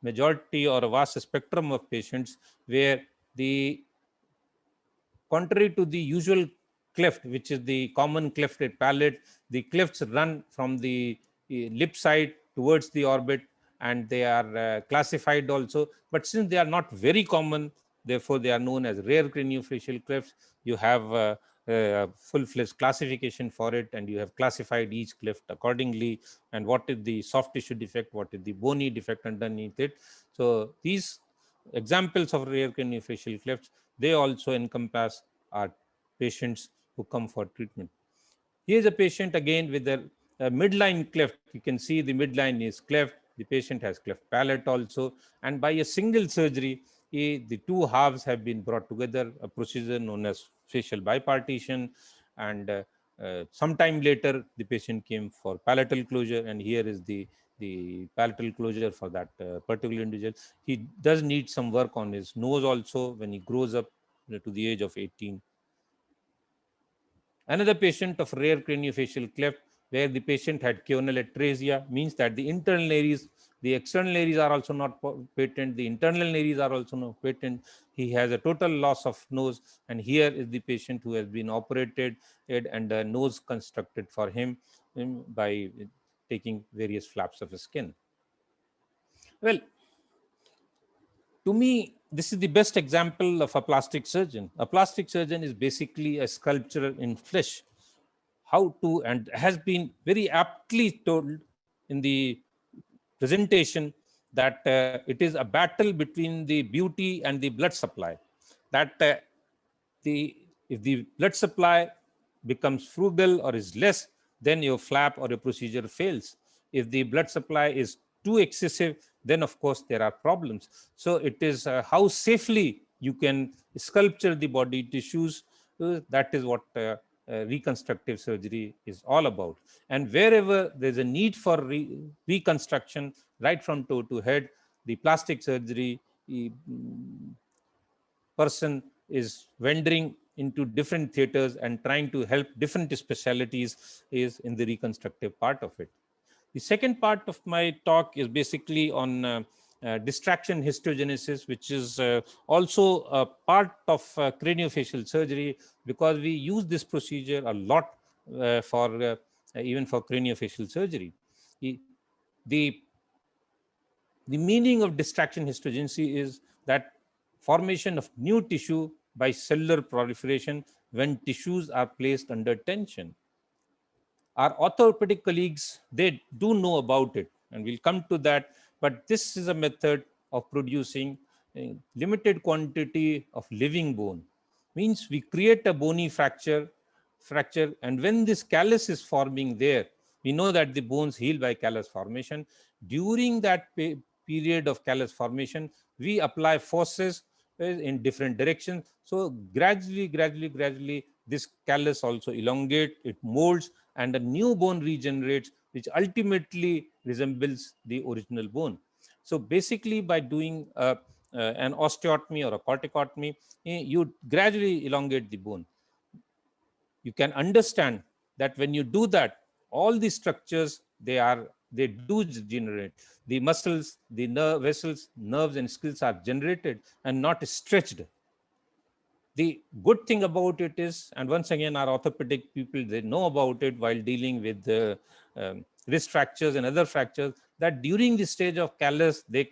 majority or a vast spectrum of patients where contrary to the usual cleft, which is the common clefted palate, the clefts run from the lip side towards the orbit, and they are classified also. But since they are not very common, therefore they are known as rare craniofacial clefts. You have full-fledged classification for it, and you have classified each cleft accordingly, and what is the soft tissue defect, what is the bony defect underneath it. So these examples of rare craniofacial clefts, they also encompass our patients who come for treatment. Here is a patient again with a midline cleft. You can see the midline is cleft. The patient has cleft palate also, and by a single surgery, the two halves have been brought together, a procedure known as facial bipartition. And sometime later, the patient came for palatal closure, and here is the palatal closure for that particular individual. He does need some work on his nose also when he grows up to the age of 18. Another patient of rare craniofacial cleft where the patient had choanal atresia, means that the internal nares, the external nares are also not patent, the internal nares are also not patent. He has a total loss of nose, and here is the patient who has been operated and a nose constructed for him by taking various flaps of his skin. Well, to me, this is the best example of a plastic surgeon. A plastic surgeon is basically a sculptor in flesh. How to, and has been very aptly told in the presentation, that it is a battle between the beauty and the blood supply. That if the blood supply becomes frugal or is less, then your flap or your procedure fails. If the blood supply is too excessive, then of course there are problems. So it is how safely you can sculpture the body tissues. That is what reconstructive surgery is all about. And wherever there's a need for reconstruction, right from toe to head, the plastic surgery person is wandering into different theaters and trying to help different specialties is in the reconstructive part of it. The second part of my talk is basically on distraction histogenesis, which is also a part of craniofacial surgery, because we use this procedure a lot for even for craniofacial surgery. The, the the meaning of distraction histogenesis is that formation of new tissue by cellular proliferation when tissues are placed under tension. Our orthopedic colleagues, they do know about it, and we'll come to that, but this is a method of producing a limited quantity of living bone. Means we create a bony fracture, and when this callus is forming there, we know that the bones heal by callus formation. During that period of callus formation, we apply forces in different directions. So gradually, this callus also elongate, it molds, and a new bone regenerates, which ultimately resembles the original bone. So basically, by doing an osteotomy or a corticotomy, you gradually elongate the bone. You can understand that when you do that, all the structures, they do generate. The muscles, the vessels, nerves, and skills are generated and not stretched. The good thing about it is, and once again, our orthopedic people, they know about it while dealing with the wrist fractures and other fractures, that during the stage of callus, they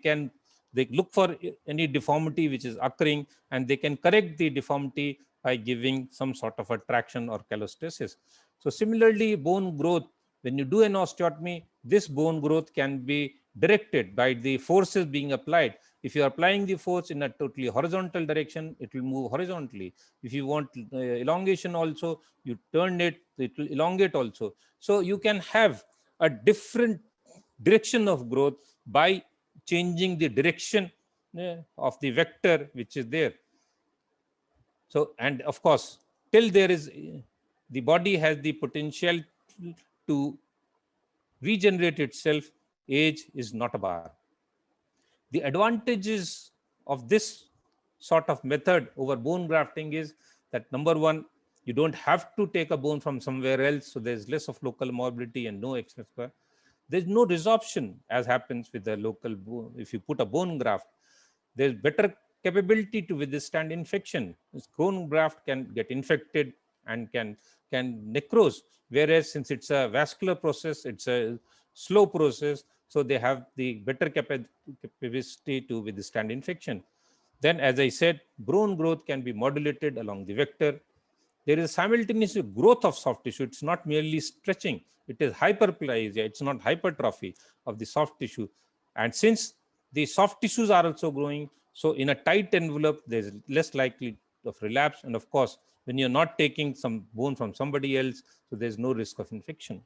look for any deformity which is occurring, and they can correct the deformity by giving some sort of a traction or callostasis. So similarly, bone growth, when you do an osteotomy, this bone growth can be directed by the forces being applied. If you are applying the force in a totally horizontal direction, it will move horizontally. If you want elongation also, you turn it, it will elongate also. So you can have a different direction of growth by changing the direction of the vector which is there. So, and of course, till there is, the body has the potential to regenerate itself, age is not a bar. The advantages of this sort of method over bone grafting is that, number one, you don't have to take a bone from somewhere else, so there's less of local mobility and no excess. There's no resorption as happens with the local bone. If you put a bone graft, there's better capability to withstand infection. This bone graft can get infected and can necrose, whereas since it's a vascular process, it's a slow process, so they have the better capacity to withstand infection. Then, as I said, bone growth can be modulated along the vector. There is simultaneous growth of soft tissue. It's not merely stretching. It is hyperplasia. It's not hypertrophy of the soft tissue. And since the soft tissues are also growing, so in a tight envelope, there's less likely of relapse. And of course, when you're not taking some bone from somebody else, so there's no risk of infection.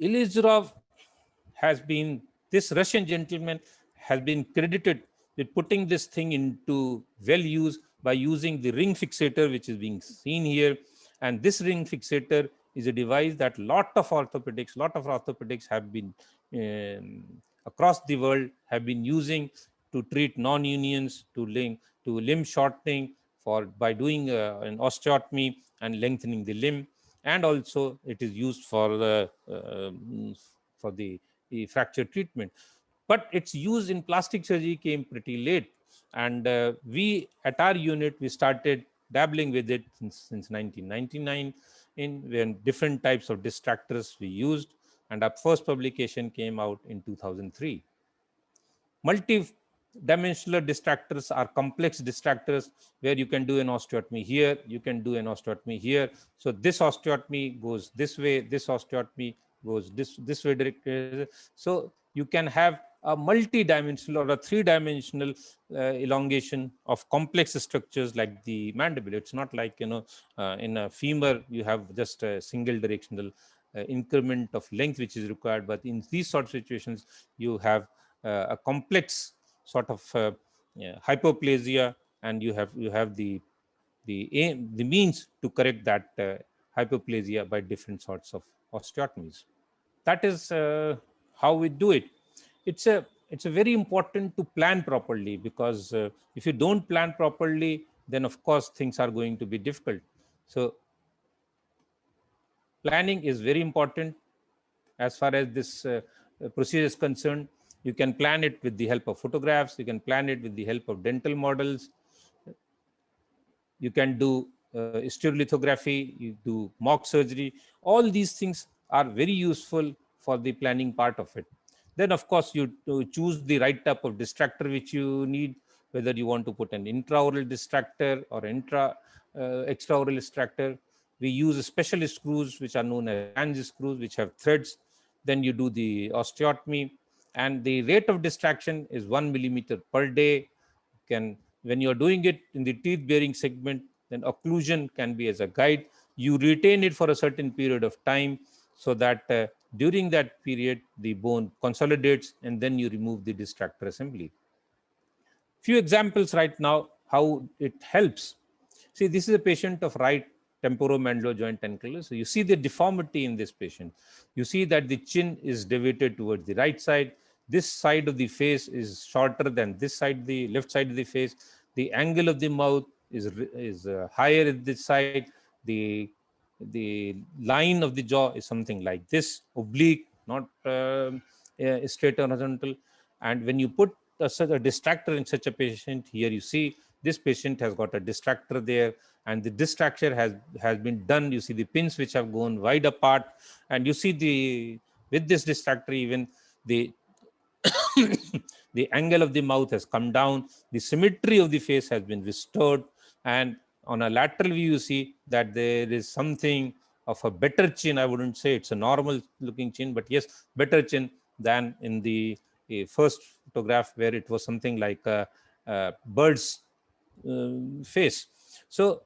Ilizarov has been, this Russian gentleman has been credited with putting this thing into well use by using the ring fixator, which is being seen here. And this ring fixator is a device that lot of orthopedics have been across the world have been using to treat non-unions, to limb shortening by doing an osteotomy and lengthening the limb. And also it is used for the fracture treatment. But its use in plastic surgery came pretty late. And we, at our unit, we started dabbling with it since 1999 when different types of distractors we used. And our first publication came out in 2003. Multi-dimensional distractors are complex distractors where you can do an osteotomy here, you can do an osteotomy here. So this osteotomy goes this way, this osteotomy goes this way directly. So you can have a multi-dimensional or a three-dimensional elongation of complex structures like the mandible. It's not like, in a femur, you have just a single directional increment of length which is required. But in these sort of situations, you have a complex sort of hypoplasia, and you have the the means to correct that hypoplasia by different sorts of osteotomies. That is how we do it. It's a very important to plan properly, because if you don't plan properly, then of course things are going to be difficult. So planning is very important as far as this procedure is concerned. You can plan it with the help of photographs, you can plan it with the help of dental models, you can do stereolithography, you do mock surgery. All these things are very useful for the planning part of it. Then, of course, you choose the right type of distractor which you need, whether you want to put an intraoral distractor or extraoral distractor. We use special screws which are known as flange screws, which have threads. Then you do the osteotomy, and the rate of distraction is 1 millimeter per day. When you're doing it in the teeth bearing segment, then occlusion can be as a guide. You retain it for a certain period of time, so that during that period the bone consolidates, and then you remove the distractor assembly. Few examples right now how it helps. See, this is a patient of right temporomandibular joint ankylosing. So you see the deformity in this patient. You see that the chin is deviated towards the right side. This side of the face is shorter than this side, the left side of the face. The angle of the mouth is higher at this side. The line of the jaw is something like this, oblique, not straight or horizontal. And when you put such a distractor in such a patient, here you see this patient has got a distractor there, and the distractor has been done. You see the pins which have gone wide apart, and you see with this distractor even the the angle of the mouth has come down, the symmetry of the face has been restored, and on a lateral view you see that there is something of a better chin. I wouldn't say it's a normal looking chin, but yes, better chin than in the first photograph, where it was something like a bird's face. So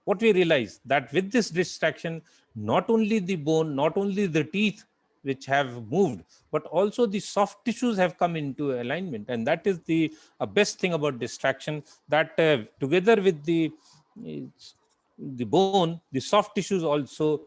what we realize, that with this distraction, not only the bone, not only the teeth which have moved, but also the soft tissues have come into alignment. And that is the best thing about distraction, that together with the bone, the soft tissues also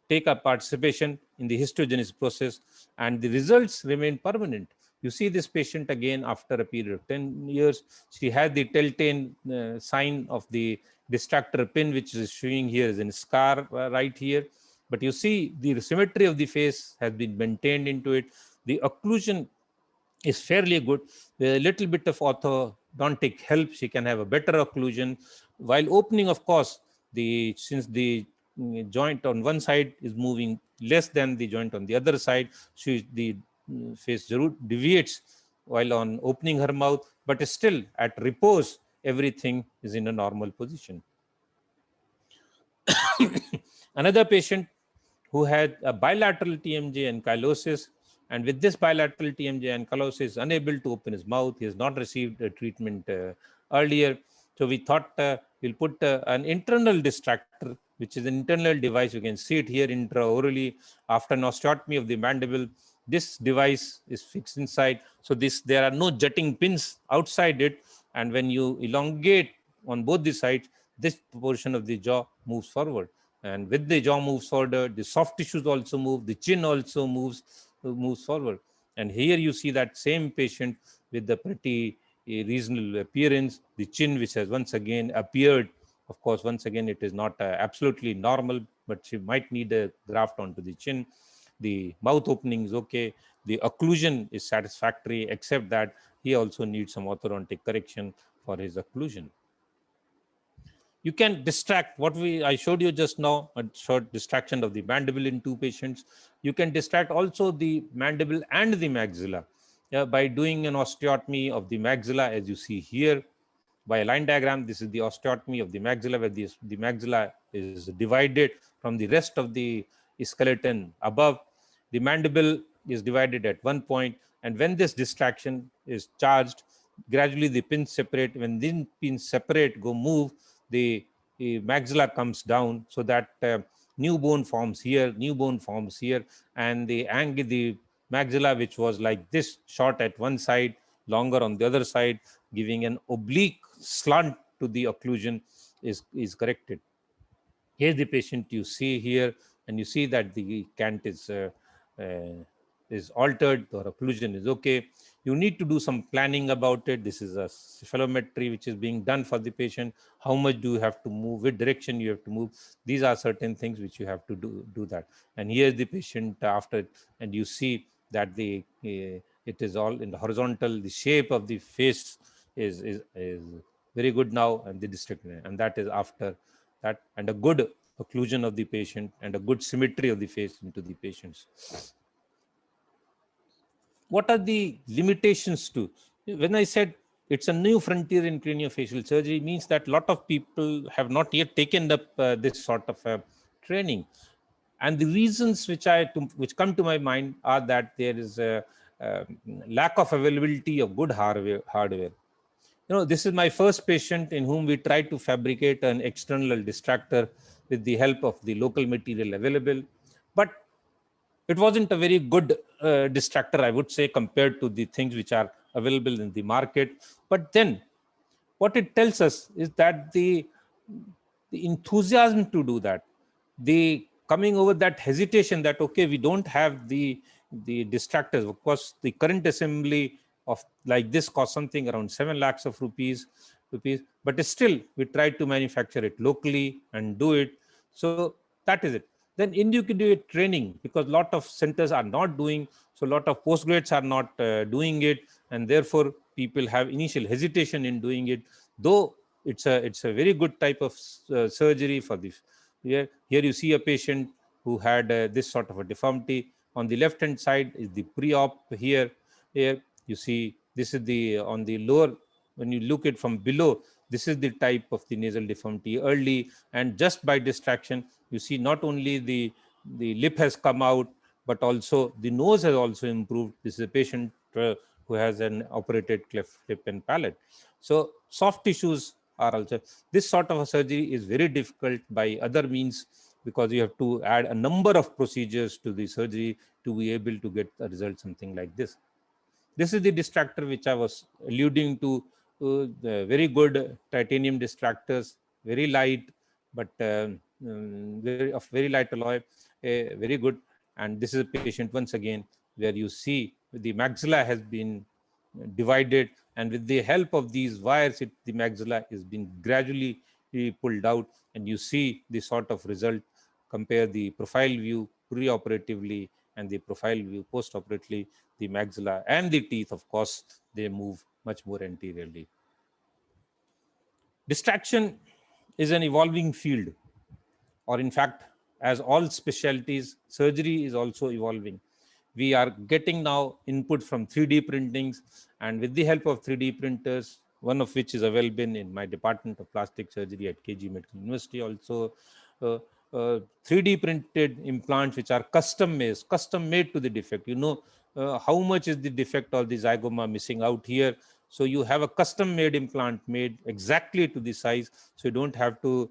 take a participation in the histogenesis process, and the results remain permanent. You see this patient again after a period of 10 years. She had the telltale sign of the distractor pin, which is showing here as a scar right here. But you see the symmetry of the face has been maintained into it. The occlusion is fairly good. With a little bit of orthodontic help, she can have a better occlusion. While opening, of course, since the joint on one side is moving less than the joint on the other side, the face deviates while on opening her mouth, but still at repose, everything is in a normal position. Another patient who had a bilateral TMJ ankylosis, and with this bilateral TMJ ankylosis, unable to open his mouth. He has not received a treatment earlier. So we thought we'll put an internal distractor, which is an internal device. You can see it here intraorally after an osteotomy of the mandible. This device is fixed inside. So there are no jutting pins outside it. And when you elongate on both the sides, this portion of the jaw moves forward. And with the jaw moves forward, the soft tissues also move, the chin also moves forward. And here you see that same patient with the pretty reasonable appearance, the chin which has once again appeared. Of course, once again, it is not absolutely normal, but she might need a graft onto the chin. The mouth opening is okay. The occlusion is satisfactory, except that he also needs some orthodontic correction for his occlusion. You can distract what I showed you just now, a short distraction of the mandible in 2 patients. You can distract also the mandible and the maxilla by doing an osteotomy of the maxilla, as you see here by a line diagram. This is the osteotomy of the maxilla, where the maxilla is divided from the rest of the skeleton above. The mandible is divided at one point, and when this distraction is charged, gradually the pins separate. When the pins separate, move, the maxilla comes down, so that new bone forms here, and the maxilla, which was like this, short at one side, longer on the other side, giving an oblique slant to the occlusion. is corrected. Here's the patient you see here, and you see that the cant is altered, or occlusion is okay. You need to do some planning about it. This is a cephalometry which is being done for the patient. How much do you have to move? Which direction you have to move? These are certain things which you have to do that. And here's the patient after, and you see that it is all in the horizontal. The shape of the face is very good now, and the district, and that is after that, and a good occlusion of the patient and a good symmetry of the face into the patients. What are the limitations to? When I said it's a new frontier in craniofacial surgery, means that a lot of people have not yet taken up this sort of training. And the reasons which come to my mind are that there is a lack of availability of good hardware. This is my first patient in whom we tried to fabricate an external distractor with the help of the local material available. But it wasn't a very good distractor, I would say, compared to the things which are available in the market. But then what it tells us is that the enthusiasm to do that, the coming over that hesitation that, okay, we don't have the distractors. Of course, the current assembly of like this costs something around 7 lakhs of rupees, but still we tried to manufacture it locally and do it. So that is it. Then individual training, because a lot of centers are not doing, so a lot of postgraduates are not doing it, and therefore people have initial hesitation in doing it, though it's a very good type of surgery for this. Here you see a patient who had this sort of a deformity. On the left hand side is the pre-op. Here you see this is the on the lower. When you look at from below, this is the type of the nasal deformity early, and just by distraction you see not only the lip has come out, but also the nose has also improved. This is a patient who has an operated cleft lip and palate. So soft tissues are also, this sort of a surgery is very difficult by other means, because you have to add a number of procedures to the surgery to be able to get a result, something like this. This is the distractor which I was alluding to, the very good titanium distractors, very light, but very light alloy, very good. And this is a patient once again where you see the maxilla has been divided, and with the help of these wires, the maxilla is being gradually pulled out, and you see the sort of result. Compare the profile view pre-operatively and the profile view post-operatively. The maxilla and the teeth, of course, they move much more anteriorly. Distraction is an evolving field, or in fact, as all specialties, surgery is also evolving. We are getting now input from 3D printings, and with the help of 3D printers, one of which is available in my department of plastic surgery at KG Medical University also, 3D printed implants which are custom made to the defect. How much is the defect or the zygoma missing out here. So you have a custom made implant made exactly to the size. So you don't have to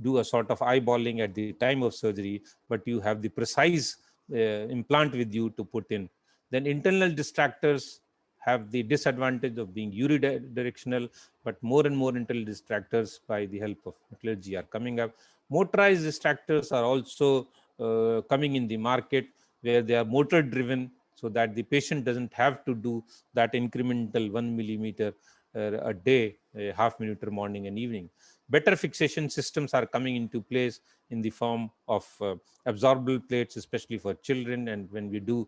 do a sort of eyeballing at the time of surgery, but you have the precise implant with you to put in. Then internal distractors have the disadvantage of being unidirectional, but more and more internal distractors by the help of metallurgy are coming up. Motorized distractors are also coming in the market, where they are motor driven, so that the patient doesn't have to do that incremental 1 millimeter a day, a half millimeter morning and evening. Better fixation systems are coming into place in the form of absorbable plates, especially for children. And when we do,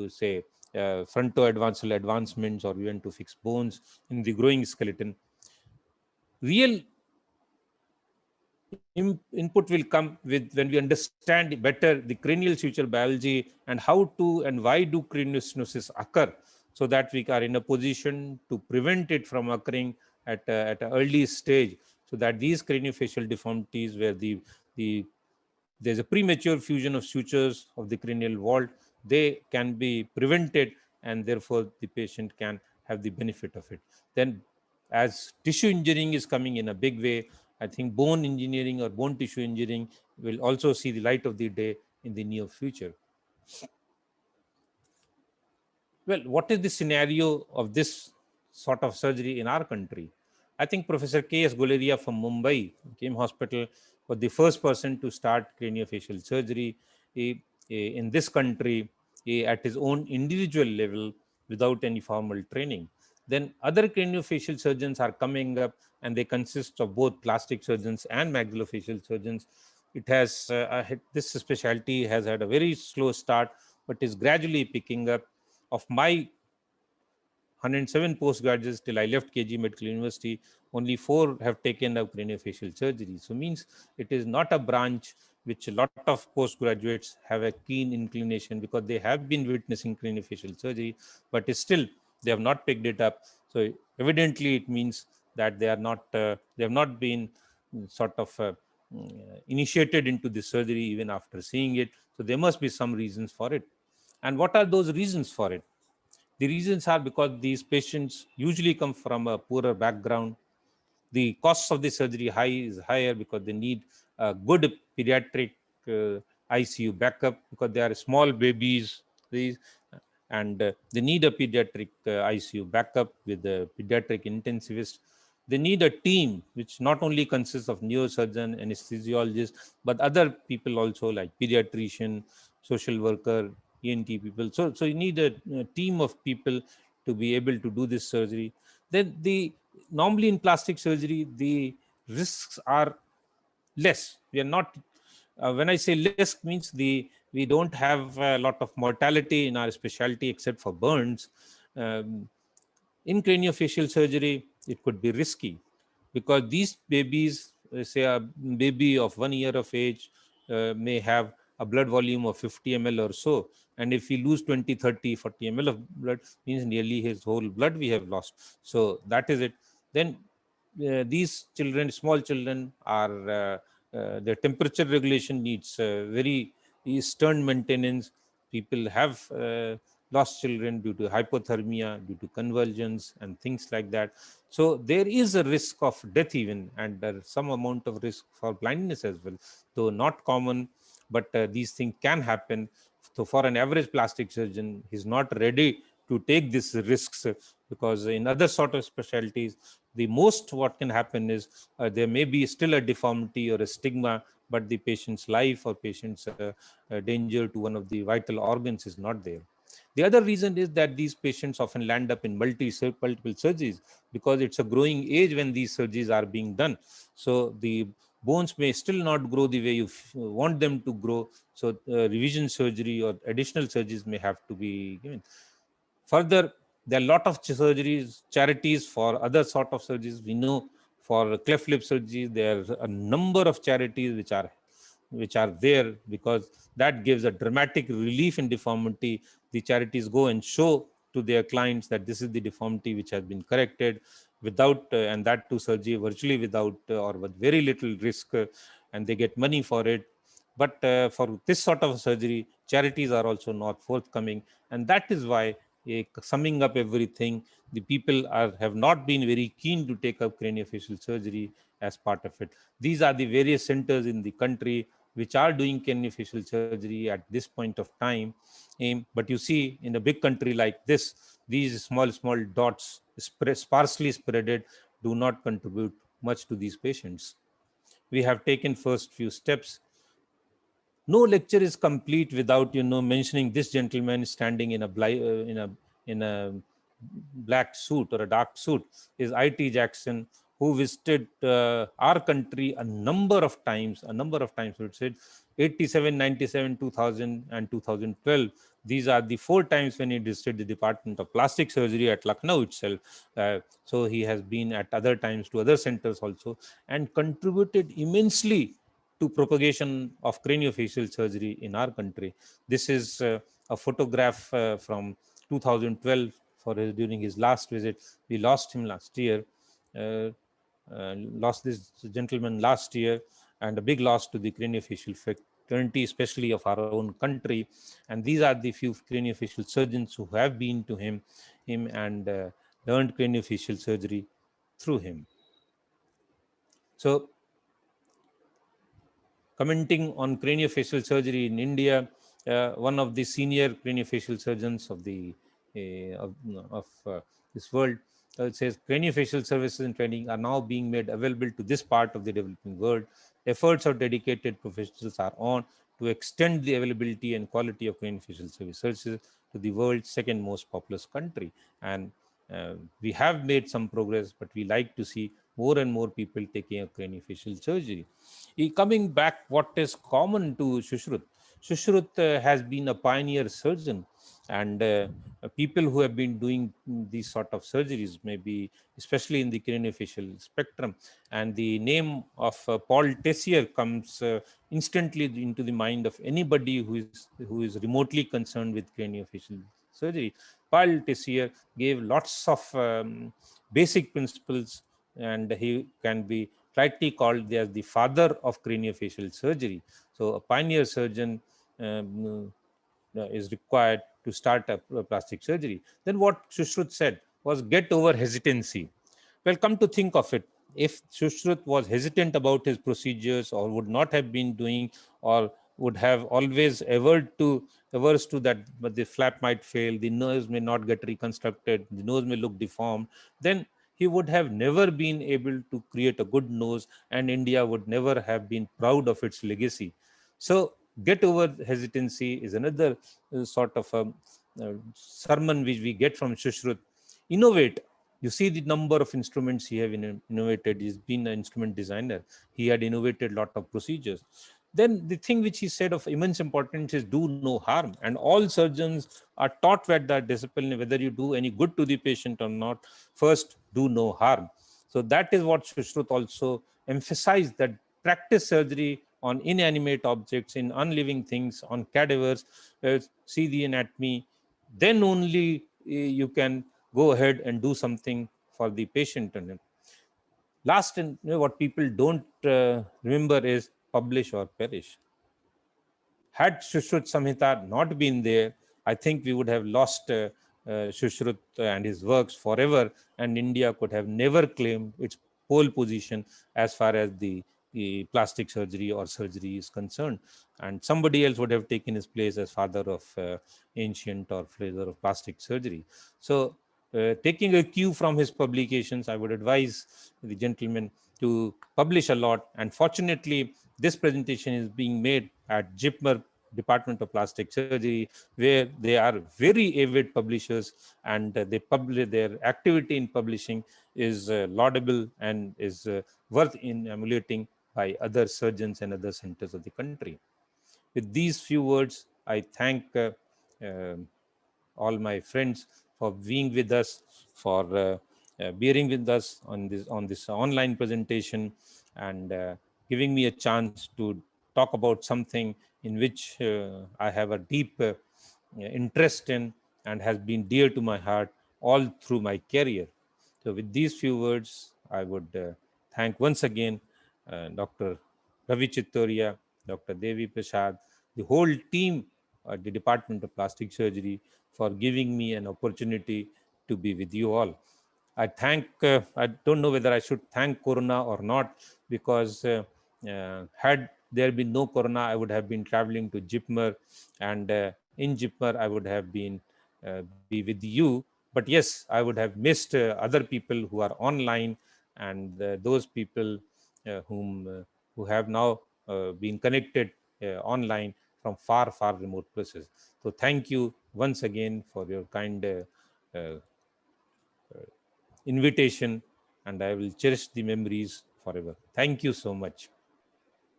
say, fronto-advanced advancements, or we want to fix bones in the growing skeleton, real input will come with when we understand better the cranial suture biology and how to and why do craniosynosis occur, so that we are in a position to prevent it from occurring at an early stage, so that these craniofacial deformities where there's a premature fusion of sutures of the cranial vault, they can be prevented, and therefore the patient can have the benefit of it. Then as tissue engineering is coming in a big way, I think bone engineering or bone tissue engineering will also see the light of the day in the near future. Well, what is the scenario of this sort of surgery in our country? I think Professor K.S. Guleria from Mumbai, Kim Hospital, was the first person to start craniofacial surgery in this country at his own individual level without any formal training. Then other craniofacial surgeons are coming up, and they consist of both plastic surgeons and maxillofacial surgeons. It has this specialty has had a very slow start, but is gradually picking up. Of my 107 postgraduates till I left KG Medical University, only 4 have taken up craniofacial surgery. So means it is not a branch which a lot of postgraduates have a keen inclination, because they have been witnessing craniofacial surgery, but still they have not picked it up. So evidently it means that they have not been sort of initiated into this surgery even after seeing it. So there must be some reasons for it. And what are those reasons for it? The reasons are because these patients usually come from a poorer background. The costs of the surgery is higher because they need a good pediatric ICU backup, because they are small babies, and they need a pediatric ICU backup with a pediatric intensivist. They need a team which not only consists of neurosurgeon, anesthesiologist, but other people also, like pediatrician, social worker, ENT people. So you need a team of people to be able to do this surgery. Then normally in plastic surgery, the risks are less. We are not, when I say less, means we don't have a lot of mortality in our specialty except for burns. In craniofacial surgery, it could be risky, because these babies, say a baby of 1 year of age, may have a blood volume of 50 ml or so. And if we lose 20, 30, 40 ml of blood, means nearly his whole blood we have lost. So that is it. Then these children, small children, are their temperature regulation needs very stern maintenance. People have lost children due to hypothermia, due to convulsions and things like that. So there is a risk of death even, and some amount of risk for blindness as well, though not common, but these things can happen. So for an average plastic surgeon, he's not ready to take these risks, because in other sort of specialties, the most what can happen is there may be still a deformity or a stigma, but the patient's life or patient's danger to one of the vital organs is not there. The other reason is that these patients often land up in multiple surgeries, because it's a growing age when these surgeries are being done. So the bones may still not grow the way you want them to grow. So revision surgery or additional surgeries may have to be given. Further, there are a lot of surgeries, charities for other sort of surgeries. We know for cleft lip surgery, there are a number of charities which are there, because that gives a dramatic relief in deformity. The charities go and show to their clients that this is the deformity which has been corrected without, and that to surgery virtually without or with very little risk, and they get money for it. But for this sort of surgery, charities are also not forthcoming, and that is why, summing up everything, the people have not been very keen to take up craniofacial surgery as part of it. These are the various centers in the country which are doing craniofacial surgery at this point of time. But you see, in a big country like this, these small dots, sparsely spreaded, do not contribute much to these patients. We have taken first few steps. No lecture is complete without mentioning this gentleman standing in a black suit or a dark suit. Is IT Jackson, who visited our country a number of times. It said 87, 97, 2000 and 2012. These are the 4 times when he visited the Department of Plastic Surgery at Lucknow itself. So he has been at other times to other centers also, and contributed immensely to propagation of craniofacial surgery in our country. This is a photograph from 2012 during his last visit. We lost him last year. Lost this gentleman last year, and a big loss to the craniofacial fraternity, especially of our own country. And these are the few craniofacial surgeons who have been to him and learned craniofacial surgery through him. So, commenting on craniofacial surgery in India, one of the senior craniofacial surgeons of this world it says craniofacial services and training are now being made available to this part of the developing world. Efforts of dedicated professionals are on to extend the availability and quality of craniofacial services to the world's second most populous country. And we have made some progress, but we like to see more and more people taking a craniofacial surgery. Coming back, what is common to Shushruth? Shushruth has been a pioneer surgeon, and people who have been doing these sort of surgeries, maybe especially in the craniofacial spectrum, and the name of Paul Tessier comes instantly into the mind of anybody who is remotely concerned with craniofacial surgery. Paul Tessier gave lots of basic principles, and he can be rightly called as the father of craniofacial surgery. So a pioneer surgeon is required to start a plastic surgery. Then what Shushruth said was, get over hesitancy. Well, come to think of it, if Shushruth was hesitant about his procedures, or would not have been doing, or would have always averse to that, but the flap might fail, the nose may not get reconstructed, the nose may look deformed, then he would have never been able to create a good nose, and India would never have been proud of its legacy. So get over hesitancy is another sort of a sermon which we get from Shushruth. Innovate. You see the number of instruments he have innovated. He's been an instrument designer. He had innovated a lot of procedures. Then the thing which he said of immense importance is do no harm. And all surgeons are taught that that discipline, whether you do any good to the patient or not, first do no harm. So that is what Shushruth also emphasized, that practice surgery on inanimate objects, in unliving things, on cadavers, see the anatomy. Then only you can go ahead and do something for the patient. And last, and what people don't remember is publish or perish. Had Shushruth Samhita not been there, I think we would have lost Shushruth and his works forever, and India could have never claimed its pole position as far as the plastic surgery or surgery is concerned. And somebody else would have taken his place as father of ancient or father of plastic surgery. So taking a cue from his publications, I would advise the gentleman to publish a lot. And fortunately, this presentation is being made at JIPMER, Department of Plastic Surgery, where they are very avid publishers, and they publish, their activity in publishing is laudable and is worth in emulating by other surgeons and other centers of the country. With these few words, I thank all my friends for being with us, for bearing with us on this online presentation, and giving me a chance to talk about something in which I have a deep interest in and has been dear to my heart all through my career. So with these few words, I would thank once again Dr. Ravi Chittoria, Dr. Devi Prasad, the whole team at the Department of Plastic Surgery for giving me an opportunity to be with you all. I thank, I don't know whether I should thank Corona or not, because had there been no Corona, I would have been traveling to JIPMER, and in JIPMER, I would have been be with you. But yes, I would have missed other people who are online, and those people who have now been connected online from far, far remote places. So thank you once again for your kind invitation, and I will cherish the memories forever. Thank you so much.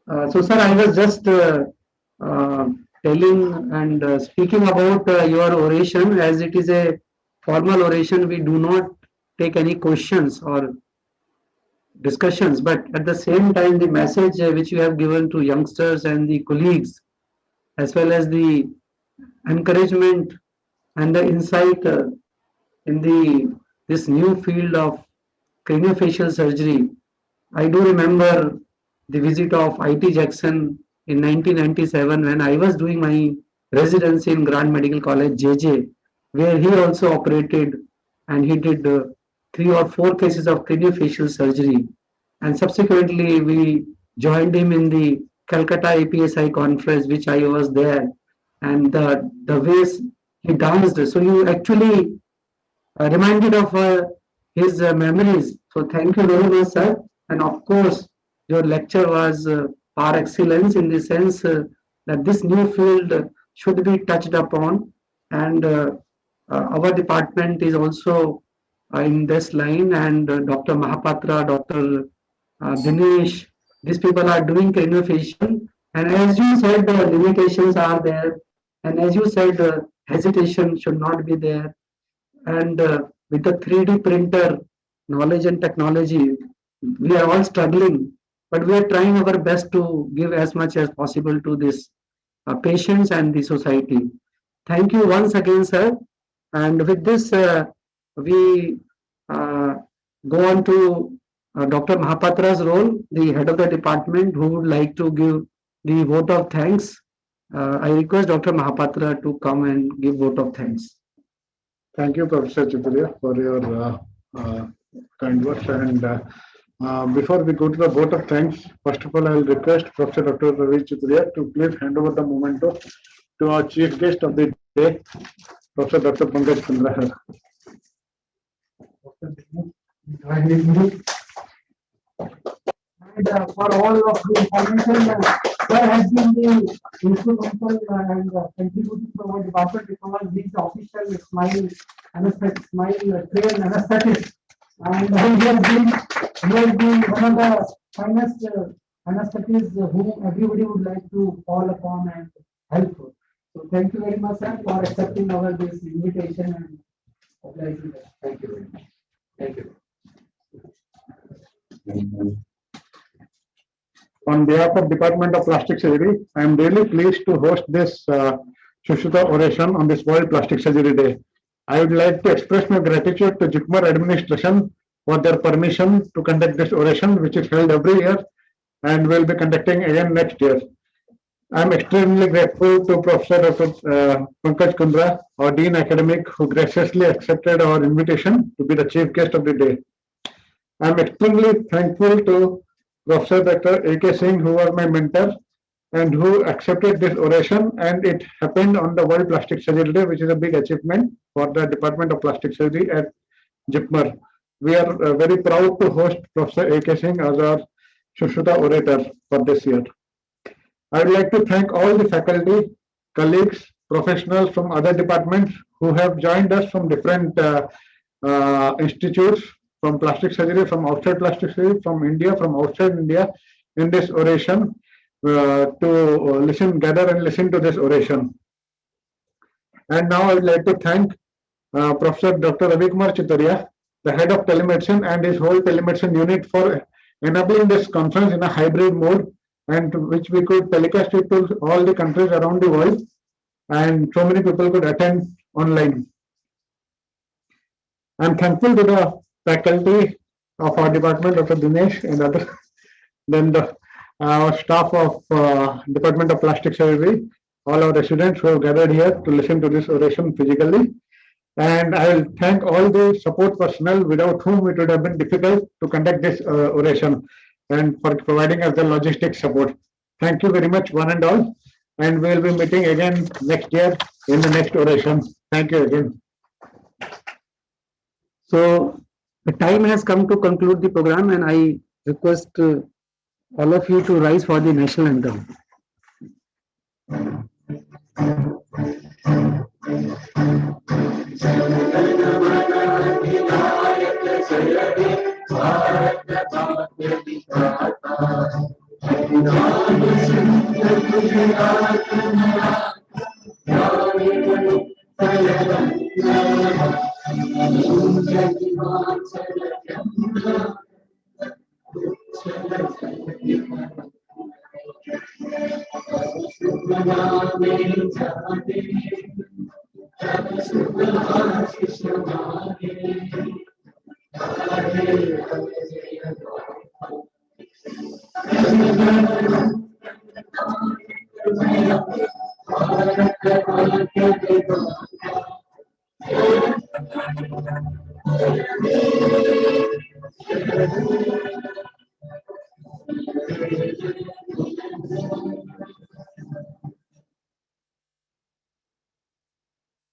So, sir, I was just telling and speaking about your oration. As it is a formal oration, we do not take any questions or discussions, but at the same time, the message which you have given to youngsters and the colleagues, as well as the encouragement and the insight in this new field of craniofacial surgery. I do remember the visit of I.T. Jackson in 1997 when I was doing my residency in Grand Medical College, JJ, where he also operated, and he did 3 or 4 cases of craniofacial surgery. And subsequently, we joined him in the Calcutta APSI conference, which I was there, and the ways he danced. So you actually reminded of his memories. So thank you very much, sir. And of course, your lecture was par excellence in the sense that this new field should be touched upon, and our department is also in this line, and Dr. Mahapatra, Dr. Dinesh, these people are doing innovation. And as you said, the limitations are there, and as you said, hesitation should not be there. And with the 3D printer knowledge and technology, we are all struggling, but we are trying our best to give as much as possible to this patients and the society. Thank you once again, sir. And with this, we uh, go on to Dr. Mahapatra's role, the head of the department, who would like to give the vote of thanks. I request Dr. Mahapatra to come and give vote of thanks. Thank you, Professor Chituria, for your kind words. And before we go to the vote of thanks, first of all, I will request Professor Dr. Ravi Chituria to please hand over the memento to our chief guest of the day, Professor Dr. Pankaj Chandra. And for all of the information, there has been the instrumental and contributing to our department because he is the official smile anesthetic, smile trained anesthetic, and he has been one of the finest anesthetists whom everybody would like to call upon and help for. So thank you very much, sir, for accepting our this invitation and obliging us. Thank you very much. Thank you. On behalf of Department of Plastic Surgery, I am really pleased to host this Sushruta oration on this World Plastic Surgery Day. I would like to express my gratitude to JIPMER administration for their permission to conduct this oration, which is held every year and will be conducting again next year. I am extremely grateful to Professor Dr. Pankaj Kundra, our Dean Academic, who graciously accepted our invitation to be the chief guest of the day. I am extremely thankful to Professor Dr. A.K. Singh, who was my mentor and who accepted this oration, and it happened on the World Plastic Surgery Day, which is a big achievement for the Department of Plastic Surgery at JIPMER. We are very proud to host Professor A.K. Singh as our Sushruta orator for this year. I would like to thank all the faculty, colleagues, professionals from other departments who have joined us from different institutes, from plastic surgery, from outside plastic surgery, from India, from outside India, in this oration to gather and listen to this oration. And now I would like to thank Professor Dr. Ravi Kumar Chituria, the head of telemedicine, and his whole telemedicine unit for enabling this conference in a hybrid mode, and which we could telecast it to all the countries around the world, and so many people could attend online. I'm thankful to the faculty of our department, Dr. Dinesh and other, then the staff of Department of Plastic Surgery, all our residents who have gathered here to listen to this oration physically. And I will thank all the support personnel without whom it would have been difficult to conduct this oration, and for providing us the logistic support. Thank you very much, one and all. And we will be meeting again next year in the next oration. Thank you again. So the time has come to conclude the program, and I request all of you to rise for the national anthem.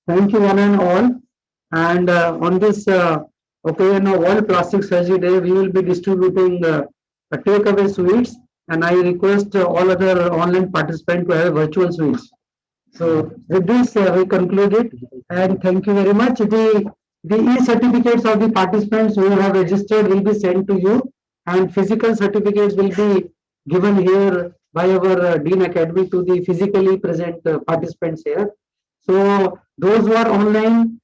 Thank you, one and all. And on this occasion of World Plastic Surgery Day, we will be distributing takeaway sweets, and I request all other online participants to have virtual sweets. So with this, we conclude it, and thank you very much. The e-certificates of the participants who have registered will be sent to you, and physical certificates will be given here by our Dean Academy to the physically present participants here. So those who are online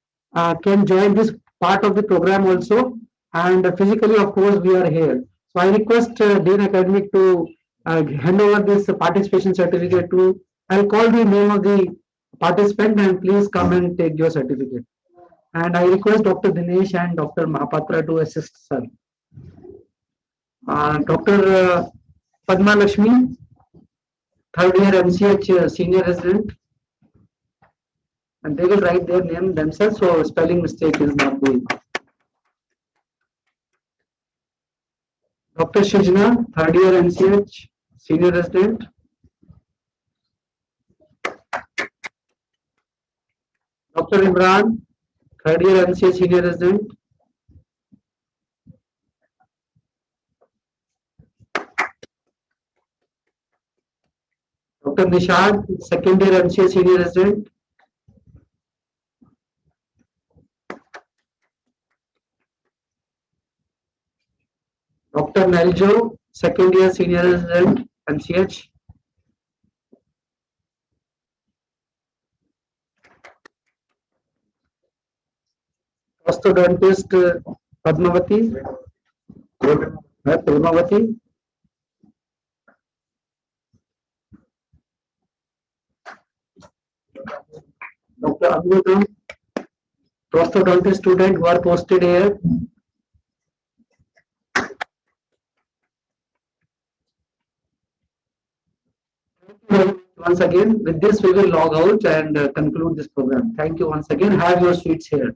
can join this part of the program also, and physically, of course, we are here. So I request Dean Academic to hand over this participation certificate to. I'll call the name of the participant, and please come and take your certificate. And I request Dr. Dinesh and Dr. Mahapatra to assist, sir. Dr. Padma Lakshmi, third year MCH senior resident, and they will write their name themselves, so spelling mistake is not the. Dr. Shijna, third year MCH senior resident. Dr. Imran, third year MCH senior resident. Dr. Nishad, second year MCH senior resident. Dr. Meljo, second year senior resident, MCH. Orthodontist Padmavati. Padmavati. Dr. Abhudam, orthodontist student who are posted here. Once again, with this we will log out and conclude this program. Thank you once again. Have your seats here.